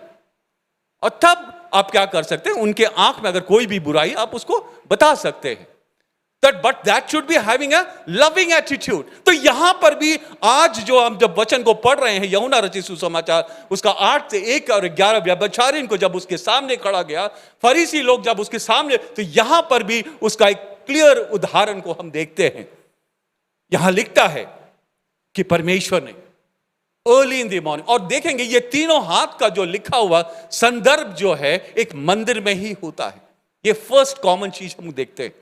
और तब आप क्या कर सकते हैं, उनके आंख में अगर कोई भी बुराई आप उसको बता सकते हैं। But that should be having a loving attitude. तो यहां पर भी आज जो हम जब वचन को पढ़ रहे हैं, यूहन्ना रचित सुसमाचार उसका 8 से 1 और 11, व्यभिचारी को जब उसके सामने खड़ा गया, फरीसी लोग जब उसके सामने, तो यहां पर भी उसका एक क्लियर उदाहरण को हम देखते हैं। यहां लिखता है कि परमेश्वर ने अर्ली इन द मॉर्निंग, और देखेंगे ये तीनों हाथ का जो लिखा हुआ संदर्भ जो है एक मंदिर में ही होता है। ये फर्स्ट कॉमन चीज हम देखते हैं।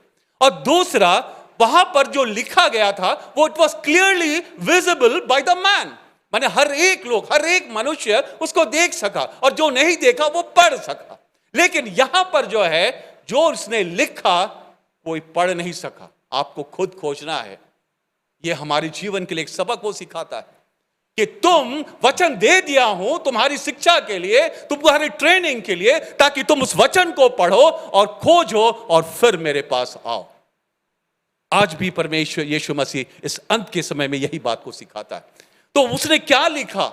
और दूसरा, वहां पर जो लिखा गया था वो it was clearly visible by the man, माने हर एक लोग, हर एक मनुष्य उसको देख सका, और जो नहीं देखा वो पढ़ सका। लेकिन यहां पर जो है, जो उसने लिखा कोई पढ़ नहीं सका, आपको खुद खोजना है। ये हमारे जीवन के लिए एक सबक वो सिखाता है कि तुम वचन दे दिया हूं तुम्हारी शिक्षा के लिए, तुम्हारी ट्रेनिंग के लिए, ताकि तुम उस वचन को पढ़ो और खोजो और फिर मेरे पास आओ। आज भी परमेश्वर यीशु मसीह इस अंत के समय में यही बात को सिखाता है। तो उसने क्या लिखा,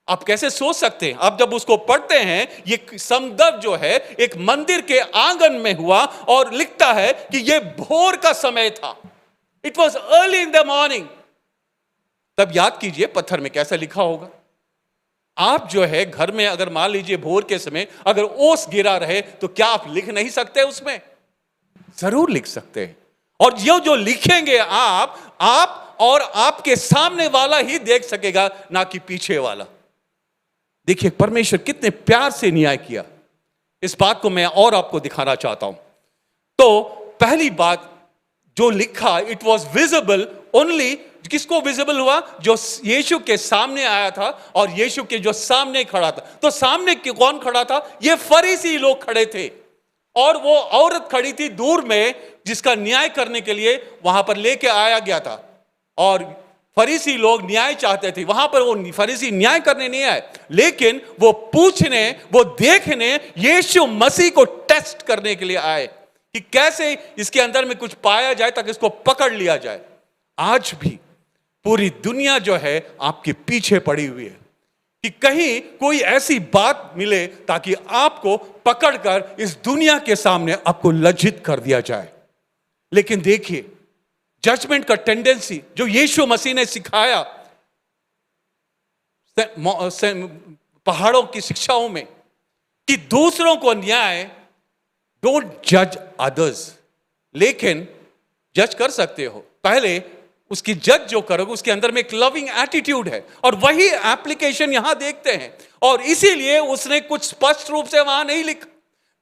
आप कैसे सोच सकते हैं? आप जब उसको पढ़ते हैं, ये संदर्भ जो है एक मंदिर के आंगन में हुआ, और लिखता है कि यह भोर का समय था। It was early in the morning. तब याद कीजिए पत्थर में कैसा लिखा होगा, आप जो है घर में अगर मान लीजिए भोर के समय अगर ओस गिरा रहे तो क्या आप लिख नहीं सकते उसमें? जरूर लिख सकते हैं। और ये जो लिखेंगे आप और आपके सामने वाला ही देख सकेगा, ना कि पीछे वाला। देखिए परमेश्वर कितने प्यार से न्याय किया, इस बात को मैं और आपको दिखाना चाहता हूं। तो पहली बात जो लिखा, इट वॉज विजिबल ओनली, किसको विजिबल हुआ? जो यीशु के सामने आया था और यीशु के जो सामने खड़ा था। तो सामने कौन खड़ा था? ये फरीसी लोग खड़े थे और वो औरत खड़ी थी दूर में, जिसका न्याय करने के लिए वहां पर लेके आया गया था। और फरीसी लोग न्याय चाहते थे, वहां पर वो फरीसी न्याय करने नहीं आए, लेकिन वो पूछने, वो देखने, यीशु मसीह को टेस्ट करने के लिए आए कि कैसे इसके अंदर में कुछ पाया जाए ताकि इसको पकड़ लिया जाए। आज भी पूरी दुनिया जो है आपके पीछे पड़ी हुई है कि कहीं कोई ऐसी बात मिले ताकि आपको पकड़कर इस दुनिया के सामने आपको लज्जित कर दिया जाए। लेकिन देखिए जजमेंट का टेंडेंसी जो यीशु मसीह ने सिखाया पहाड़ों की शिक्षाओं में कि दूसरों को न्याय, डोंट जज अदर्स, लेकिन जज कर सकते हो, पहले उसकी जज जो करोगे उसके अंदर में एक लविंग एटीट्यूड है। और वही एप्लीकेशन यहां देखते हैं। और इसीलिए उसने कुछ स्पष्ट रूप से वहां नहीं लिखा,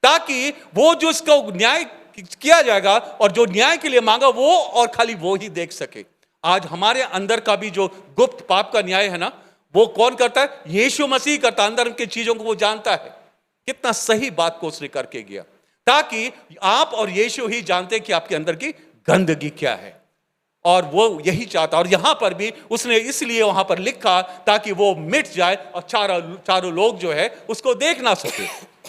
ताकि वो जो इसका न्याय किया जाएगा और जो न्याय के लिए मांगा वो और खाली वो ही देख सके। आज हमारे अंदर का भी जो गुप्त पाप का न्याय है ना, वो कौन करता है? यीशु मसीह करता। अंदर की चीजों को वो जानता है। कितना सही बात को उसने करके गया, ताकि आप और यीशु ही जानते हैं कि आपके अंदर की गंदगी क्या है, और वो यही चाहता। और यहां पर भी उसने इसलिए वहां पर लिखा ताकि वो मिट जाए और चारों लोग जो है उसको देख ना सके।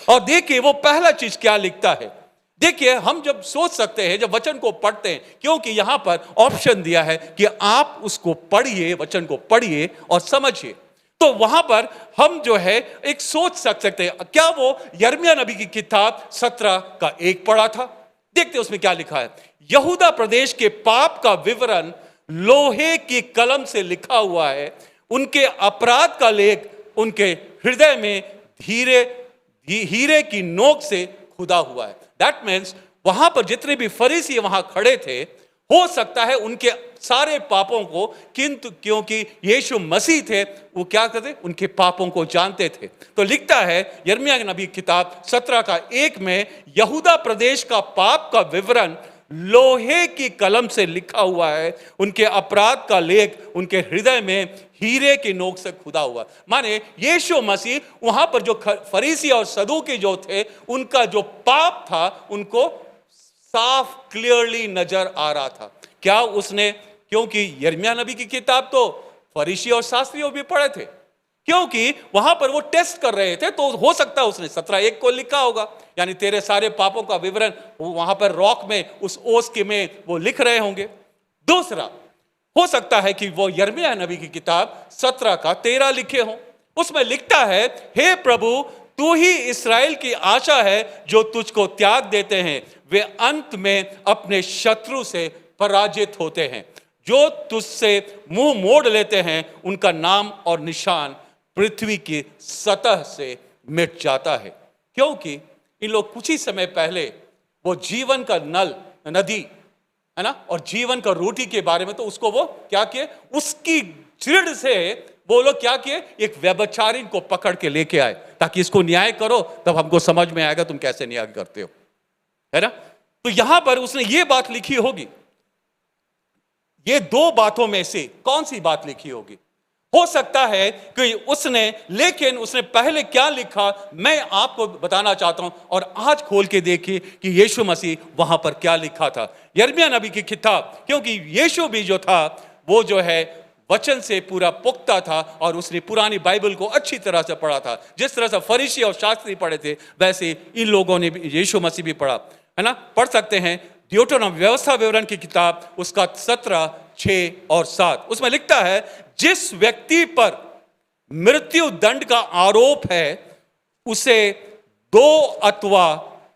और देखिए वो पहला चीज क्या लिखता है। देखिए हम जब सोच सकते हैं, जब वचन को पढ़ते हैं, क्योंकि यहां पर ऑप्शन दिया है कि आप उसको पढ़िए, वचन को पढ़िए और समझिए, तो वहां पर हम जो है एक सोच सकते हैं। क्या वो यिर्मयाह नबी की किताब 17 का 1 पढ़ा था? देखते उसमें क्या लिखा है। यहूदा प्रदेश के पाप का विवरण लोहे की कलम से लिखा हुआ है, उनके अपराध का लेख उनके हृदय में हीरे की नोक से खुदा हुआ है। दैट मीन्स वहां पर जितने भी फरीसी वहां खड़े थे, हो सकता है उनके सारे पापों को, किंतु क्योंकि यीशु मसीह थे वो क्या करते? उनके पापों को जानते थे। तो लिखता है यिर्मयाह नबी किताब 17 का 1 में, यहूदा प्रदेश का पाप का विवरण लोहे की कलम से लिखा हुआ है, उनके अपराध का लेख उनके हृदय में हीरे की नोक से खुदा हुआ। माने यीशु मसीह वहां पर जो फरीसी और सदूकी जो थे, उनका जो पाप था उनको साफ क्लियरली नजर आ रहा था। क्या उसने, क्योंकि यिर्मयाह नबी की किताब तो फरीसी और शास्त्रियों भी पढ़े थे, क्योंकि वहां पर वो टेस्ट कर रहे थे, तो हो सकता है उसने 17:1 को लिखा होगा, यानी तेरे सारे पापों का विवरण वहां पर रॉक में, उस ओस के में वो लिख रहे होंगे। दूसरा हो सकता है कि वो यिर्मयाह नबी की किताब 17 का 13 लिखे हों। उसमें लिखता है, हे प्रभु तू ही इस्राएल की आशा है, जो तुझको त्याग देते हैं वे अंत में अपने शत्रु से पराजित होते हैं, जो तुझसे मुंह मोड़ लेते हैं उनका नाम और निशान पृथ्वी की सतह से मिट जाता है। क्योंकि इन लोग कुछ ही समय पहले वो जीवन का नदी है ना, और जीवन का रोटी के बारे में, तो उसको वो क्या किए, उसकी चिड़ से वो लोग क्या किए, एक व्यभिचारिणी को पकड़ के लेके आए ताकि इसको न्याय करो, तब हमको समझ में आएगा तुम कैसे न्याय करते हो, है ना। तो यहां पर उसने ये बात लिखी होगी। ये 2 बातों में से कौन सी बात लिखी होगी? हो सकता है कि उसने, लेकिन उसने पहले क्या लिखा मैं आपको बताना चाहता हूं, और आज खोल के देखिए कि यीशु मसीह वहां पर क्या लिखा था। यिर्मयाह नबी की किताब, क्योंकि यीशु भी जो था वो जो है वचन से पूरा पुख्ता था और उसने पुरानी बाइबल को अच्छी तरह से पढ़ा था। जिस तरह से फरीसी और शास्त्री पढ़े थे, वैसे इन लोगों ने भी, यीशु मसीह भी पढ़ा, है ना। पढ़ सकते हैं ड्यूटेरोनॉमी व्यवस्था विवरण की किताब, उसका 17, 6 और 7। उसमें लिखता है, जिस व्यक्ति पर मृत्यु दंड का आरोप है उसे 2 अथवा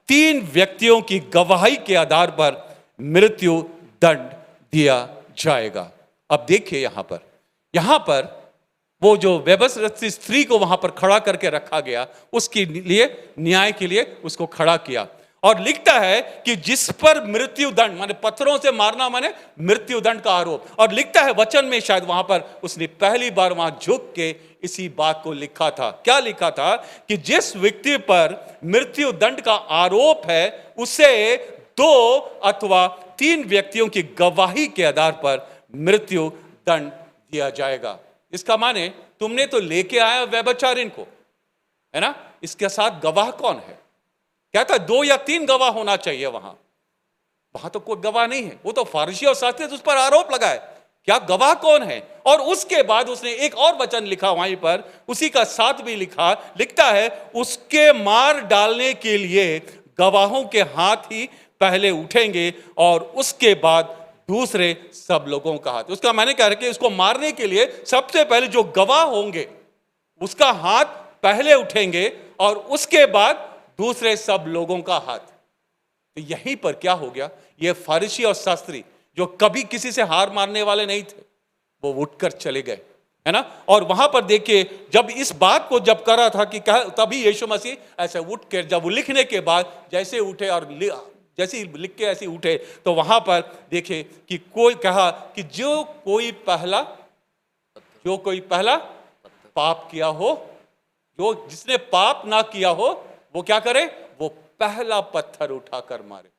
3 व्यक्तियों की गवाही के आधार पर मृत्यु दंड दिया जाएगा। अब देखिए यहां पर वो जो व्यभिचारिणी स्त्री को वहां पर खड़ा करके रखा गया, उसके लिए न्याय के लिए उसको खड़ा किया। और लिखता है कि जिस पर मृत्यु दंड, माने पत्थरों से मारना माने मृत्यु दंड का आरोप। और लिखता है वचन में, शायद वहां पर उसने पहली बार वहां झुक के इसी बात को लिखा था। क्या लिखा था? कि जिस व्यक्ति पर मृत्यु दंड का आरोप है उसे 2 अथवा 3 व्यक्तियों की गवाही के आधार पर मृत्यु दंड दिया जाएगा। इसका माने तुमने तो लेके आया व्यभिचारिणी को, है ना, इसके साथ गवाह कौन है? कहता है 2 या 3 गवाह होना चाहिए। वहां तो कोई गवाह नहीं है। वो तो फरीसी और शास्त्री उस पर आरोप लगाए, क्या गवाह कौन है? और उसके बाद उसने एक और वचन लिखा वहीं पर, उसी का साथ भी लिखता है उसके मार डालने के लिए गवाहों के हाथ ही पहले उठेंगे और उसके बाद दूसरे सब लोगों का हाथ। उसका मैंने कहा कि उसको मारने के लिए सबसे पहले जो गवाह होंगे उसका हाथ पहले उठेंगे और उसके बाद दूसरे सब लोगों का हाथ। तो यहीं पर क्या हो गया? ये फरीसी और शास्त्री जो कभी किसी से हार मारने वाले नहीं थे, वो उठकर चले गए, है ना। और वहां पर देखिए, जब इस बात को जब करा था कि तभी यीशु मसीह ऐसे उठ कर, जब वो लिखने के बाद जैसे उठे और जैसे लिख के ऐसे उठे, तो वहां पर देखे कि कोई कहा कि जो कोई पहला पाप किया हो, जिसने पाप ना किया हो, वो क्या करे? वो पहला पत्थर उठाकर मारे।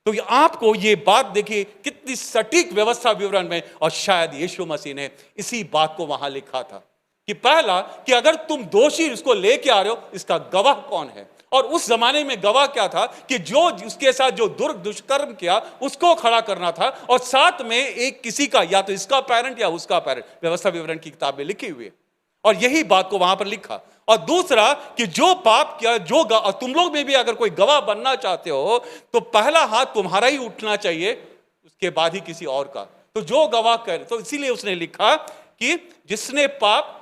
तो आपको ये बात देखिए कितनी सटीक व्यवस्था विवरण में, और शायद यीशु मसीह ने इसी बात को वहां लिखा था कि पहला, कि अगर तुम दोषी इसको लेके आ रहे हो, इसका गवाह कौन है? और उस जमाने में गवाह क्या था? कि जो उसके साथ जो दुष्कर्म किया उसको खड़ा करना था, और साथ में एक किसी का, या तो इसका पेरेंट या उसका पेरेंट, व्यवस्था विवरण की किताब में लिखी हुई है, और यही बात को वहां पर लिखा। और दूसरा कि जो पाप किया, और तुम लोग में भी अगर कोई गवाह बनना चाहते हो तो पहला हाथ तुम्हारा ही उठना चाहिए, उसके बाद ही किसी और का। तो जो गवाह करे, तो इसीलिए उसने लिखा कि जिसने पाप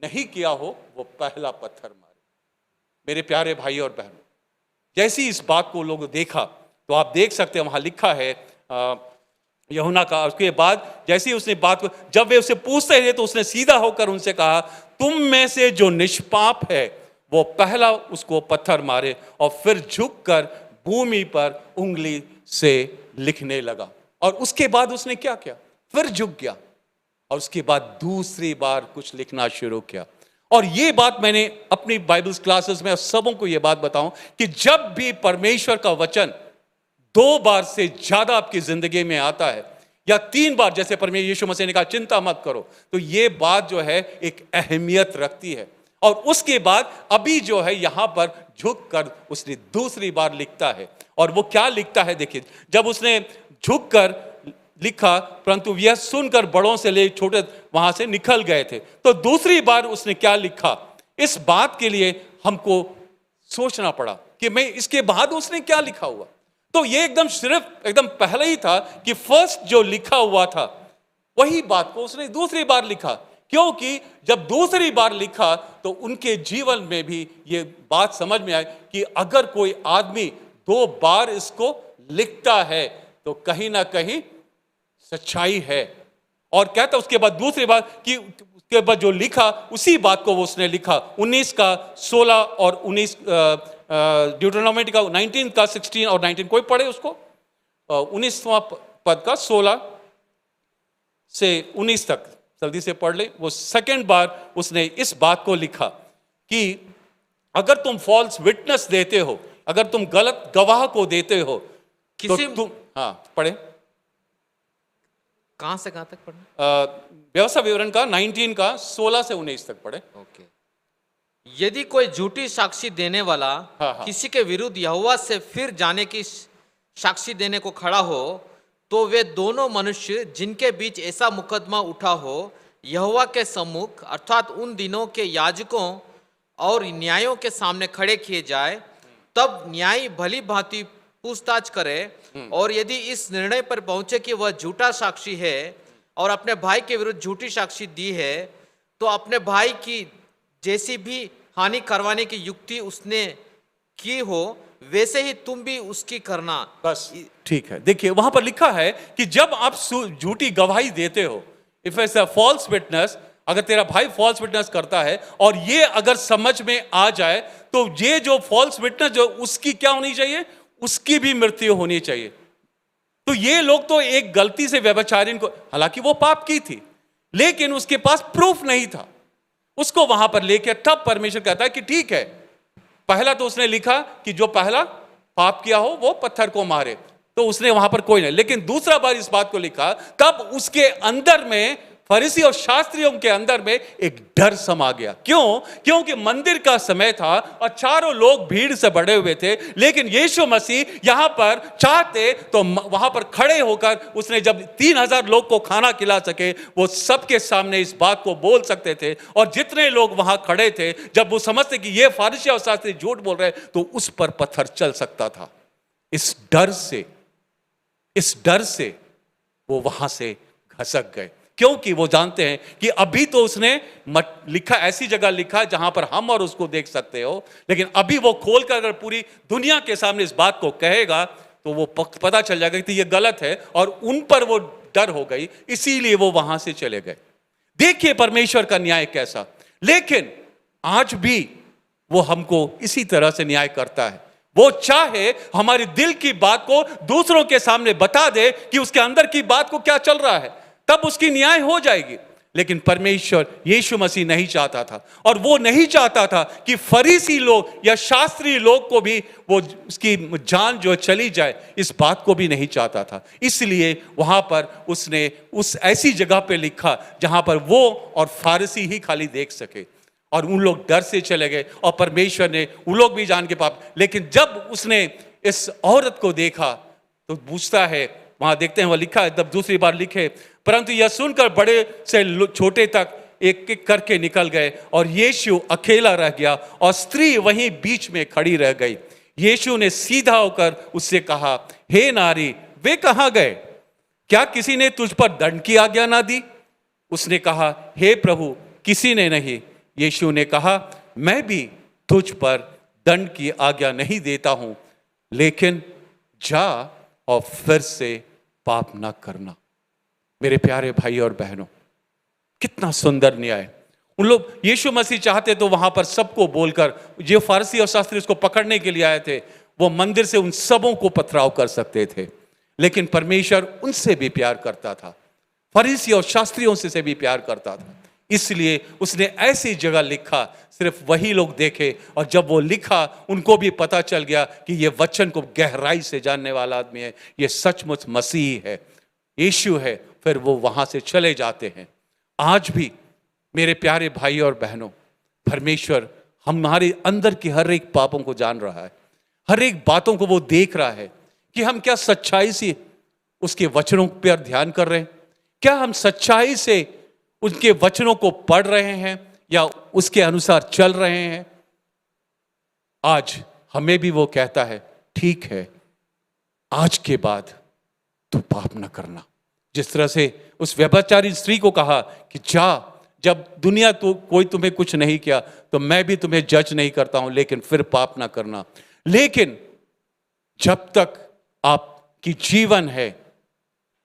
नहीं किया हो वो पहला पत्थर मारे। मेरे प्यारे भाई और बहनों, जैसी इस बात को लोग देखा, तो आप देख सकते हैं वहां लिखा है यूहन्ना का। उसके बाद जैसे ही उसने बात को, जब वे उसे पूछते रहे, तो उसने सीधा होकर उनसे कहा, तुम में से जो निष्पाप है वो पहला उसको पत्थर मारे। और फिर झुककर भूमि पर उंगली से लिखने लगा। और उसके बाद उसने क्या किया? फिर झुक गया और उसके बाद दूसरी बार कुछ लिखना शुरू किया। और ये बात मैंने अपनी बाइबल क्लासेस में सबों को ये बात बताऊं कि जब भी परमेश्वर का वचन 2 बार से ज्यादा आपकी जिंदगी में आता है, या 3 बार, जैसे परमेश्वर यीशु मसीह ने कहा चिंता मत करो, तो ये बात जो है एक अहमियत रखती है। और उसके बाद अभी जो है यहां पर झुक कर उसने दूसरी बार लिखता है। और वो क्या लिखता है देखिए, जब उसने झुक कर लिखा, परंतु यह सुनकर बड़ों से ले छोटे वहां से निकल गए थे। तो दूसरी बार उसने क्या लिखा, इस बात के लिए हमको सोचना पड़ा कि मैं इसके बाद उसने क्या लिखा हुआ। तो ये सिर्फ एकदम पहले ही था कि फर्स्ट जो लिखा हुआ था वही बात को उसने दूसरी बार लिखा, क्योंकि जब दूसरी बार लिखा तो उनके जीवन में भी ये बात समझ में आई कि अगर कोई आदमी 2 बार इसको लिखता है तो कहीं ना कहीं सच्चाई है। और कहता उसके बाद दूसरी बार कि उसके बाद जो लिखा उसी बात को वो उसने लिखा। 19 का 16 और 19 ड्यूटेरोनोमी का 19 का 16 और 19, कोई पढ़े उसको, 19वां पद का 16 से 19 तक जल्दी से पढ़ ले। वो सेकंड बार उसने इस बात को लिखा कि अगर तुम फॉल्स विटनेस देते हो, अगर तुम गलत गवाह को देते हो, तो तुम, हाँ पढ़े, कहां से कहां तक पढ़ना? व्यवस्था विवरण का 19 का 16 से 19 तक पढ़े। ओके। यदि कोई झूठी साक्षी देने वाला किसी के विरुद्ध यहोवा से फिर जाने की साक्षी देने को खड़ा हो, तो वे दोनों मनुष्य जिनके बीच ऐसा मुकदमा उठा हो यहोवा के सम्मुख अर्थात उन दिनों के याजकों और न्यायों के सामने खड़े किए जाए, तब न्यायी भली भांति पूछताछ करे, और यदि इस निर्णय पर पहुंचे कि वह झूठा साक्षी है और अपने भाई के विरुद्ध झूठी साक्षी दी है, तो अपने भाई की जैसी भी हानि करवाने की युक्ति उसने की हो वैसे ही तुम भी उसकी करना। बस ठीक है। देखिए वहां पर लिखा है कि जब आप झूठी गवाही देते हो, if it's a false witness, अगर तेरा भाई फॉल्स विटनेस करता है और ये अगर समझ में आ जाए तो ये जो फॉल्स विटनेस जो उसकी क्या होनी चाहिए, उसकी भी मृत्यु होनी चाहिए। तो ये लोग तो एक गलती से व्यभिचारिणी को, हालांकि वो पाप की थी लेकिन उसके पास प्रूफ नहीं था, उसको वहां पर लेके तब परमेश्वर कहता है कि ठीक है, पहला तो उसने लिखा कि जो पहला पाप किया हो वो पत्थर को मारे, तो उसने वहां पर कोई नहीं, लेकिन दूसरा बार इस बात को लिखा तब उसके अंदर में, फरीसी और शास्त्रियों के अंदर में एक डर समा गया। क्यों? क्योंकि मंदिर का समय था और चारों लोग भीड़ से बड़े हुए थे, लेकिन यीशु मसीह यहां पर चाहते तो वहां पर खड़े होकर उसने जब 3000 लोग को खाना खिला सके, वो सबके सामने इस बात को बोल सकते थे। और जितने लोग वहां खड़े थे, जब वो समझते कि ये फरीसी और शास्त्री झूठ बोल रहे, तो उस पर पत्थर चल सकता था। इस डर से वो वहां से घसक गए, क्योंकि वो जानते हैं कि अभी तो उसने लिखा, ऐसी जगह लिखा जहां पर हम और उसको देख सकते हो, लेकिन अभी वो खोलकर अगर पूरी दुनिया के सामने इस बात को कहेगा तो वो पता चल जाएगा कि ये गलत है, और उन पर वो डर हो गई, इसीलिए वो वहां से चले गए। देखिए परमेश्वर का न्याय कैसा। लेकिन आज भी वो हमको इसी तरह से न्याय करता है। वो चाहे हमारे दिल की बात को दूसरों के सामने बता दे कि उसके अंदर की बात को क्या चल रहा है, तब उसकी न्याय हो जाएगी। लेकिन परमेश्वर यीशु मसीह नहीं चाहता था, और वो नहीं चाहता था कि फरीसी लोग या शास्त्री लोग को भी वो उसकी जान जो चली जाए, इस बात को भी नहीं चाहता था। इसलिए वहां पर उसने उस ऐसी जगह पे लिखा जहां पर वो और फारसी ही खाली देख सके, और उन लोग डर से चले गए, और परमेश्वर ने उन लोग भी जान के पाप। लेकिन जब उसने इस औरत को देखा तो पूछता है, वहां देखते हैं वह लिखा है, तब दूसरी बार लिखे, परंतु यह सुनकर बड़े से छोटे तक एक एक करके निकल गए, और यीशु अकेला रह गया और स्त्री वहीं बीच में खड़ी रह गई। यीशु ने सीधा होकर उससे कहा, हे नारी, वे कहाँ गए? क्या किसी ने तुझ पर दंड की आज्ञा ना दी? उसने कहा, हे प्रभु, किसी ने नहीं। यीशु ने कहा, मैं भी तुझ पर दंड की आज्ञा नहीं देता हूं, लेकिन जा और फिर से पाप ना करना। मेरे प्यारे भाई और बहनों, कितना सुंदर न्याय। उन लोग, यीशु मसीह चाहते तो वहां पर सबको बोलकर, जो फारसी और शास्त्री उसको पकड़ने के लिए आए थे, वो मंदिर से उन सबों को पथराव कर सकते थे, लेकिन परमेश्वर उनसे भी प्यार करता था, फरीसी और शास्त्रियों से भी प्यार करता था। इसलिए उसने ऐसी जगह लिखा, सिर्फ वही लोग देखे, और जब वो लिखा उनको भी पता चल गया कि ये वचन को गहराई से जानने वाला आदमी है, ये सचमुच मसीह है, यीशु है। फिर वो वहां से चले जाते हैं। आज भी मेरे प्यारे भाई और बहनों, परमेश्वर हमारे अंदर की हर एक पापों को जान रहा है, हर एक बातों को वो देख रहा है कि हम क्या सच्चाई से उसके वचनों पर ध्यान कर रहे हैं, क्या हम सच्चाई से उनके वचनों को पढ़ रहे हैं या उसके अनुसार चल रहे हैं। आज हमें भी वो कहता है, ठीक है, आज के बाद तू पाप न करना। जिस तरह से उस व्यभिचारी स्त्री को कहा कि जा, जब दुनिया तो कोई तुम्हें कुछ नहीं किया तो मैं भी तुम्हें जज नहीं करता हूं, लेकिन फिर पाप ना करना। लेकिन जब तक आपकी जीवन है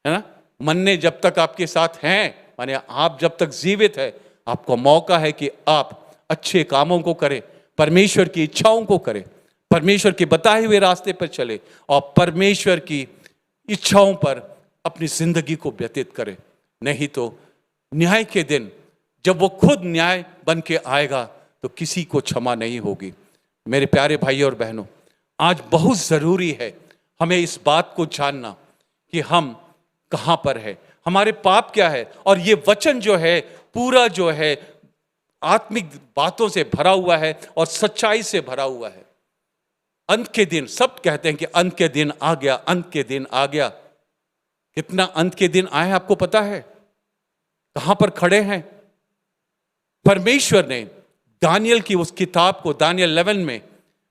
ना, मन्ने जब तक आपके साथ हैं, माने आप जब तक जीवित है, आपको मौका है कि आप अच्छे कामों को करें, परमेश्वर की इच्छाओं को करें, परमेश्वर के बताए हुए रास्ते पर चले और परमेश्वर की इच्छाओं पर अपनी जिंदगी को व्यतीत करें। नहीं तो न्याय के दिन जब वो खुद न्याय बन के आएगा तो किसी को क्षमा नहीं होगी। मेरे प्यारे भाई और बहनों, आज बहुत जरूरी है हमें इस बात को जानना कि हम कहां पर है, हमारे पाप क्या है, और ये वचन जो है पूरा जो है आत्मिक बातों से भरा हुआ है और सच्चाई से भरा हुआ है। अंत के दिन, सब कहते हैं कि अंत के दिन आ गया, अंत के दिन आ गया। कितना अंत के दिन आए आपको पता है? कहां पर खड़े हैं? परमेश्वर ने दानियल की उस किताब को, दानियल 11 में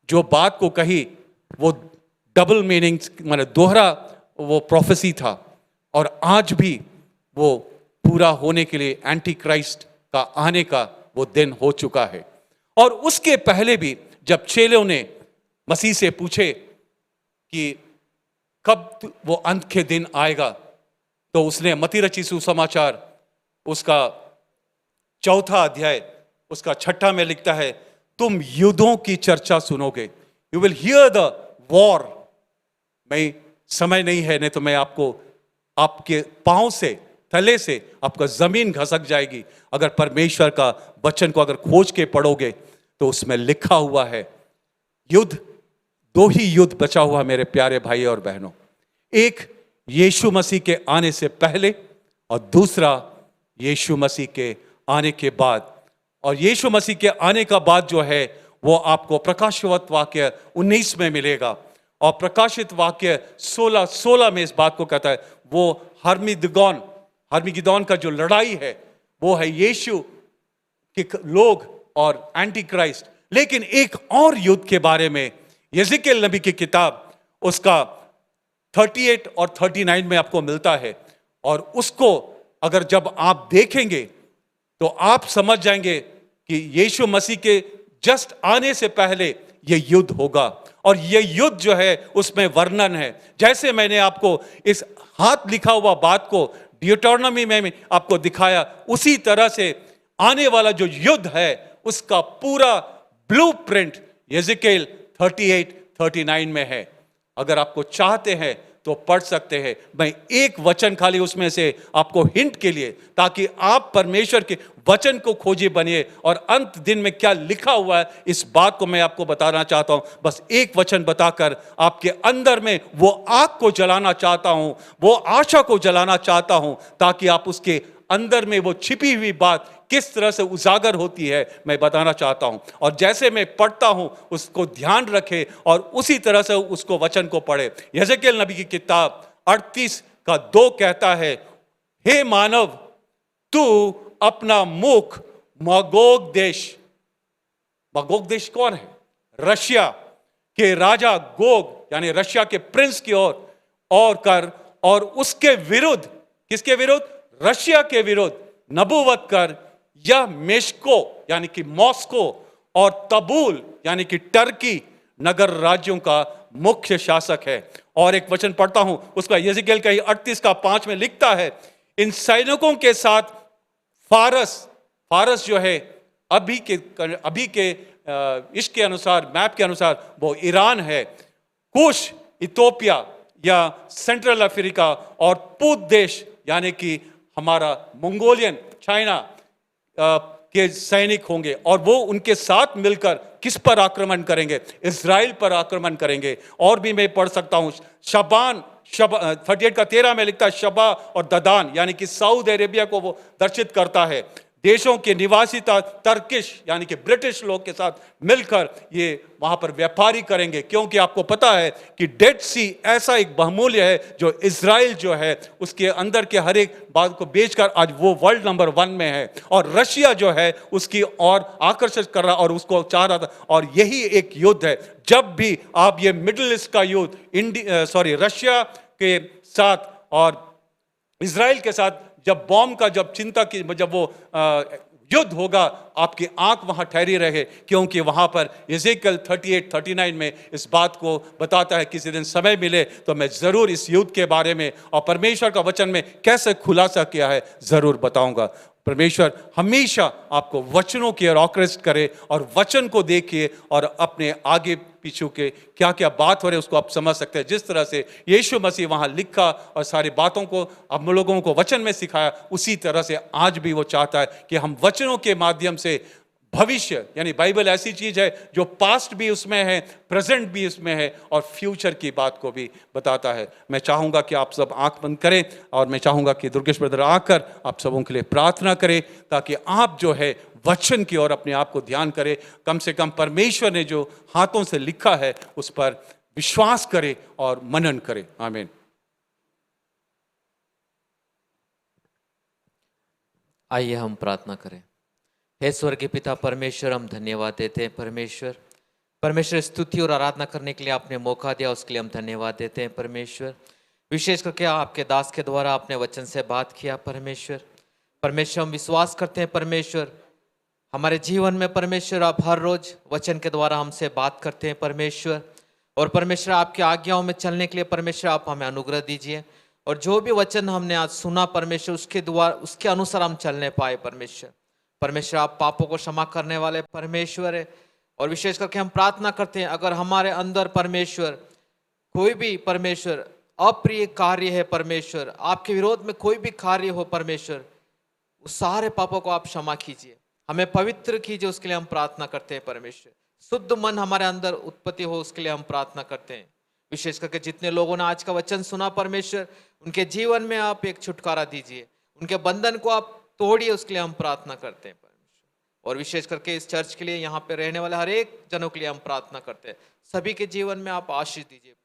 जो बात को कही, वो डबल मीनिंग, माने दोहरा वो प्रोफेसी था, और आज भी वो पूरा होने के लिए एंटी क्राइस्ट का आने का वो दिन हो चुका है। और उसके पहले भी जब चेलों ने मसीह से पूछे कि कब वो अंत के दिन आएगा, तो उसने मत्ती रची सुसमाचार उसका चौथा अध्याय उसका 6 में लिखता है, तुम युद्धों की चर्चा सुनोगे। You will hear the war. मैं समय नहीं है, नहीं तो मैं आपको आपके पांव से, तले से आपका जमीन घसक जाएगी। अगर परमेश्वर का वचन को अगर खोज के पढ़ोगे तो उसमें लिखा हुआ है युद्ध, 2 ही युद्ध बचा हुआ मेरे प्यारे भाई और बहनों। एक यीशु मसीह के आने से पहले और दूसरा यीशु मसीह के आने के बाद। और यीशु मसीह के आने का बाद जो है वो आपको प्रकाशित वाक्य 19 में मिलेगा। और प्रकाशित वाक्य 16 में इस बात को कहता है, वो हर्मिगिदोन का जो लड़ाई है वो है यीशु के लोग और एंटी क्राइस्ट। लेकिन एक और युद्ध के बारे में यिजकेल नबी की किताब उसका 38 और 39 में आपको मिलता है। और उसको अगर जब आप देखेंगे तो आप समझ जाएंगे कि यीशु मसीह के जस्ट आने से पहले यह युद्ध होगा। और यह युद्ध जो है उसमें वर्णन है, जैसे मैंने आपको इस हाथ लिखा हुआ बात को ड्यूटोनॉमी में आपको दिखाया, उसी तरह से आने वाला जो युद्ध है उसका पूरा ब्लूप्रिंट यिजकेल 38-39 में है। अगर आपको चाहते हैं तो पढ़ सकते हैं। मैं एक वचन खाली उसमें से आपको हिंट के लिए, ताकि आप परमेश्वर के वचन को खोजे बनिए और अंत दिन में क्या लिखा हुआ है इस बात को मैं आपको बताना चाहता हूं। बस एक वचन बताकर आपके अंदर में वो आग को जलाना चाहता हूं, वो आशा को जलाना चाहता हूं, ताकि आप उसके अंदर में वो छिपी हुई बात किस तरह से उजागर होती है मैं बताना चाहता हूं। और जैसे मैं पढ़ता हूं उसको ध्यान रखे और उसी तरह से उसको वचन को पढ़े। यिजकेल नबी की किताब 38:2 कहता है, हे मानव, तू अपना मुख मागोग देश कौन है? रशिया के राजा गोग यानी रशिया के प्रिंस की ओर कर और उसके विरुद्ध, किसके विरुद्ध? रशिया के विरुद्ध नबूवत कर। यह मेशको यानी कि मॉस्को और तबूल यानी कि टर्की नगर राज्यों का मुख्य शासक है। और एक वचन पढ़ता हूं उसका, यिजकेल का 38:5 में लिखता है, इन सैनिकों के साथ फारस जो है अभी के इसके अनुसार, मैप के अनुसार वो ईरान है, कुश, इथोपिया या सेंट्रल अफ्रीका और पूत देश यानी कि हमारा मंगोलियन, चाइना के सैनिक होंगे। और वो उनके साथ मिलकर किस पर आक्रमण करेंगे? इज़राइल पर आक्रमण करेंगे। और भी मैं पढ़ सकता हूं, 38:13 में लिखता है, शबा और ददान यानी कि सऊदी अरेबिया को वो दर्शित करता है। देशों के निवासी तर्किश यानी कि ब्रिटिश लोग के साथ मिलकर ये वहां पर व्यापारी करेंगे, क्योंकि आपको पता है कि डेड सी ऐसा एक बहुमूल्य है जो इज़राइल जो है उसके अंदर के हर एक बात को बेचकर आज वो वर्ल्ड नंबर 1 में है। और रशिया जो है उसकी और आकर्षित कर रहा और उसको चाह रहा था। और यही एक युद्ध है। जब भी आप ये मिडिल ईस्ट का युद्ध रशिया के साथ और इज़राइल के साथ जब बॉम्ब का जब वो युद्ध होगा, आपकी आंख वहां ठहरी रहे, क्योंकि वहां पर यिजकेल 38-39 में इस बात को बताता है। किसी दिन समय मिले तो मैं जरूर इस युद्ध के बारे में और परमेश्वर का वचन में कैसे खुलासा किया है जरूर बताऊंगा। परमेश्वर हमेशा आपको वचनों की ओर आकृष्ट करे और वचन को देखिए और अपने आगे पीछू के क्या क्या बात हो रही है उसको आप समझ सकते हैं। जिस तरह से यीशु मसीह वहां लिखा और सारी बातों को हम लोगों को वचन में सिखाया, उसी तरह से आज भी वो चाहता है कि हम वचनों के माध्यम से भविष्य यानी बाइबल ऐसी चीज है जो पास्ट भी उसमें है, प्रेजेंट भी उसमें है और फ्यूचर की बात को भी बताता है। मैं चाहूंगा कि आप सब आंख बंद करें और मैं चाहूंगा कि दुर्गेश ब्रदर आकर आप सबों के लिए प्रार्थना करें, ताकि आप जो है वचन की ओर अपने आप को ध्यान करें। कम से कम परमेश्वर ने जो हाथों से लिखा है उस पर विश्वास करें और मनन करें। आमीन। आइए हम प्रार्थना करें। हे स्वर्गीय पिता परमेश्वर, हम धन्यवाद देते हैं परमेश्वर स्तुति और आराधना करने के लिए आपने मौका दिया, उसके लिए हम धन्यवाद देते हैं परमेश्वर। विशेष करके आपके दास के द्वारा आपने वचन से बात किया परमेश्वर हम विश्वास करते हैं परमेश्वर, हमारे जीवन में परमेश्वर आप हर रोज वचन के द्वारा हमसे बात करते हैं परमेश्वर। और परमेश्वर आपकी आज्ञाओं में चलने के लिए परमेश्वर आप हमें अनुग्रह दीजिए, और जो भी वचन हमने आज सुना परमेश्वर उसके अनुसार हम चलने पाए परमेश्वर आप पापों को क्षमा करने वाले परमेश्वर है। और विशेष करके हम प्रार्थना करते हैं, अगर हमारे अंदर परमेश्वर कोई भी परमेश्वर अप्रिय कार्य है, परमेश्वर आपके विरोध में कोई भी कार्य हो परमेश्वर, उस सारे पापों को आप क्षमा कीजिए, हमें पवित्र कीजिए, उसके लिए हम प्रार्थना करते हैं परमेश्वर। शुद्ध मन हमारे अंदर उत्पत्ति हो, उसके लिए हम प्रार्थना करते हैं। विशेष करके जितने लोगों ने आज का वचन सुना परमेश्वर, उनके जीवन में आप एक छुटकारा दीजिए, उनके बंधन को आप तोड़िए, उसके लिए हम प्रार्थना करते हैं परमेश्वर। और विशेष करके इस चर्च के लिए, यहाँ पे रहने वाले हर एक जनों के लिए हम प्रार्थना करते हैं, सभी के जीवन में आप आशीष दीजिए।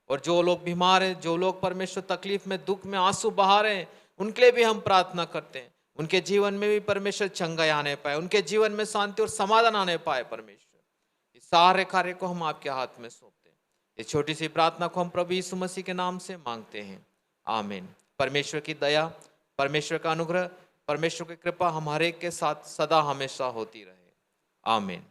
और जो लोग बीमार हैं, जो लोग परमेश्वर तकलीफ में, दुख में आंसू बहा रहे हैं, उनके लिए भी हम प्रार्थना करते हैं, उनके जीवन में भी परमेश्वर चंगाई आने पाए, उनके जीवन में शांति और समाधान आने पाए परमेश्वर। इस सारे कार्य को हम आपके हाथ में सौंपते हैं। इस छोटी सी प्रार्थना को हम प्रभु यीशु मसीह के नाम से मांगते हैं, आमीन। परमेश्वर की दया, परमेश्वर का अनुग्रह, परमेश्वर की कृपा हमारे के साथ सदा हमेशा होती रहे, आमीन।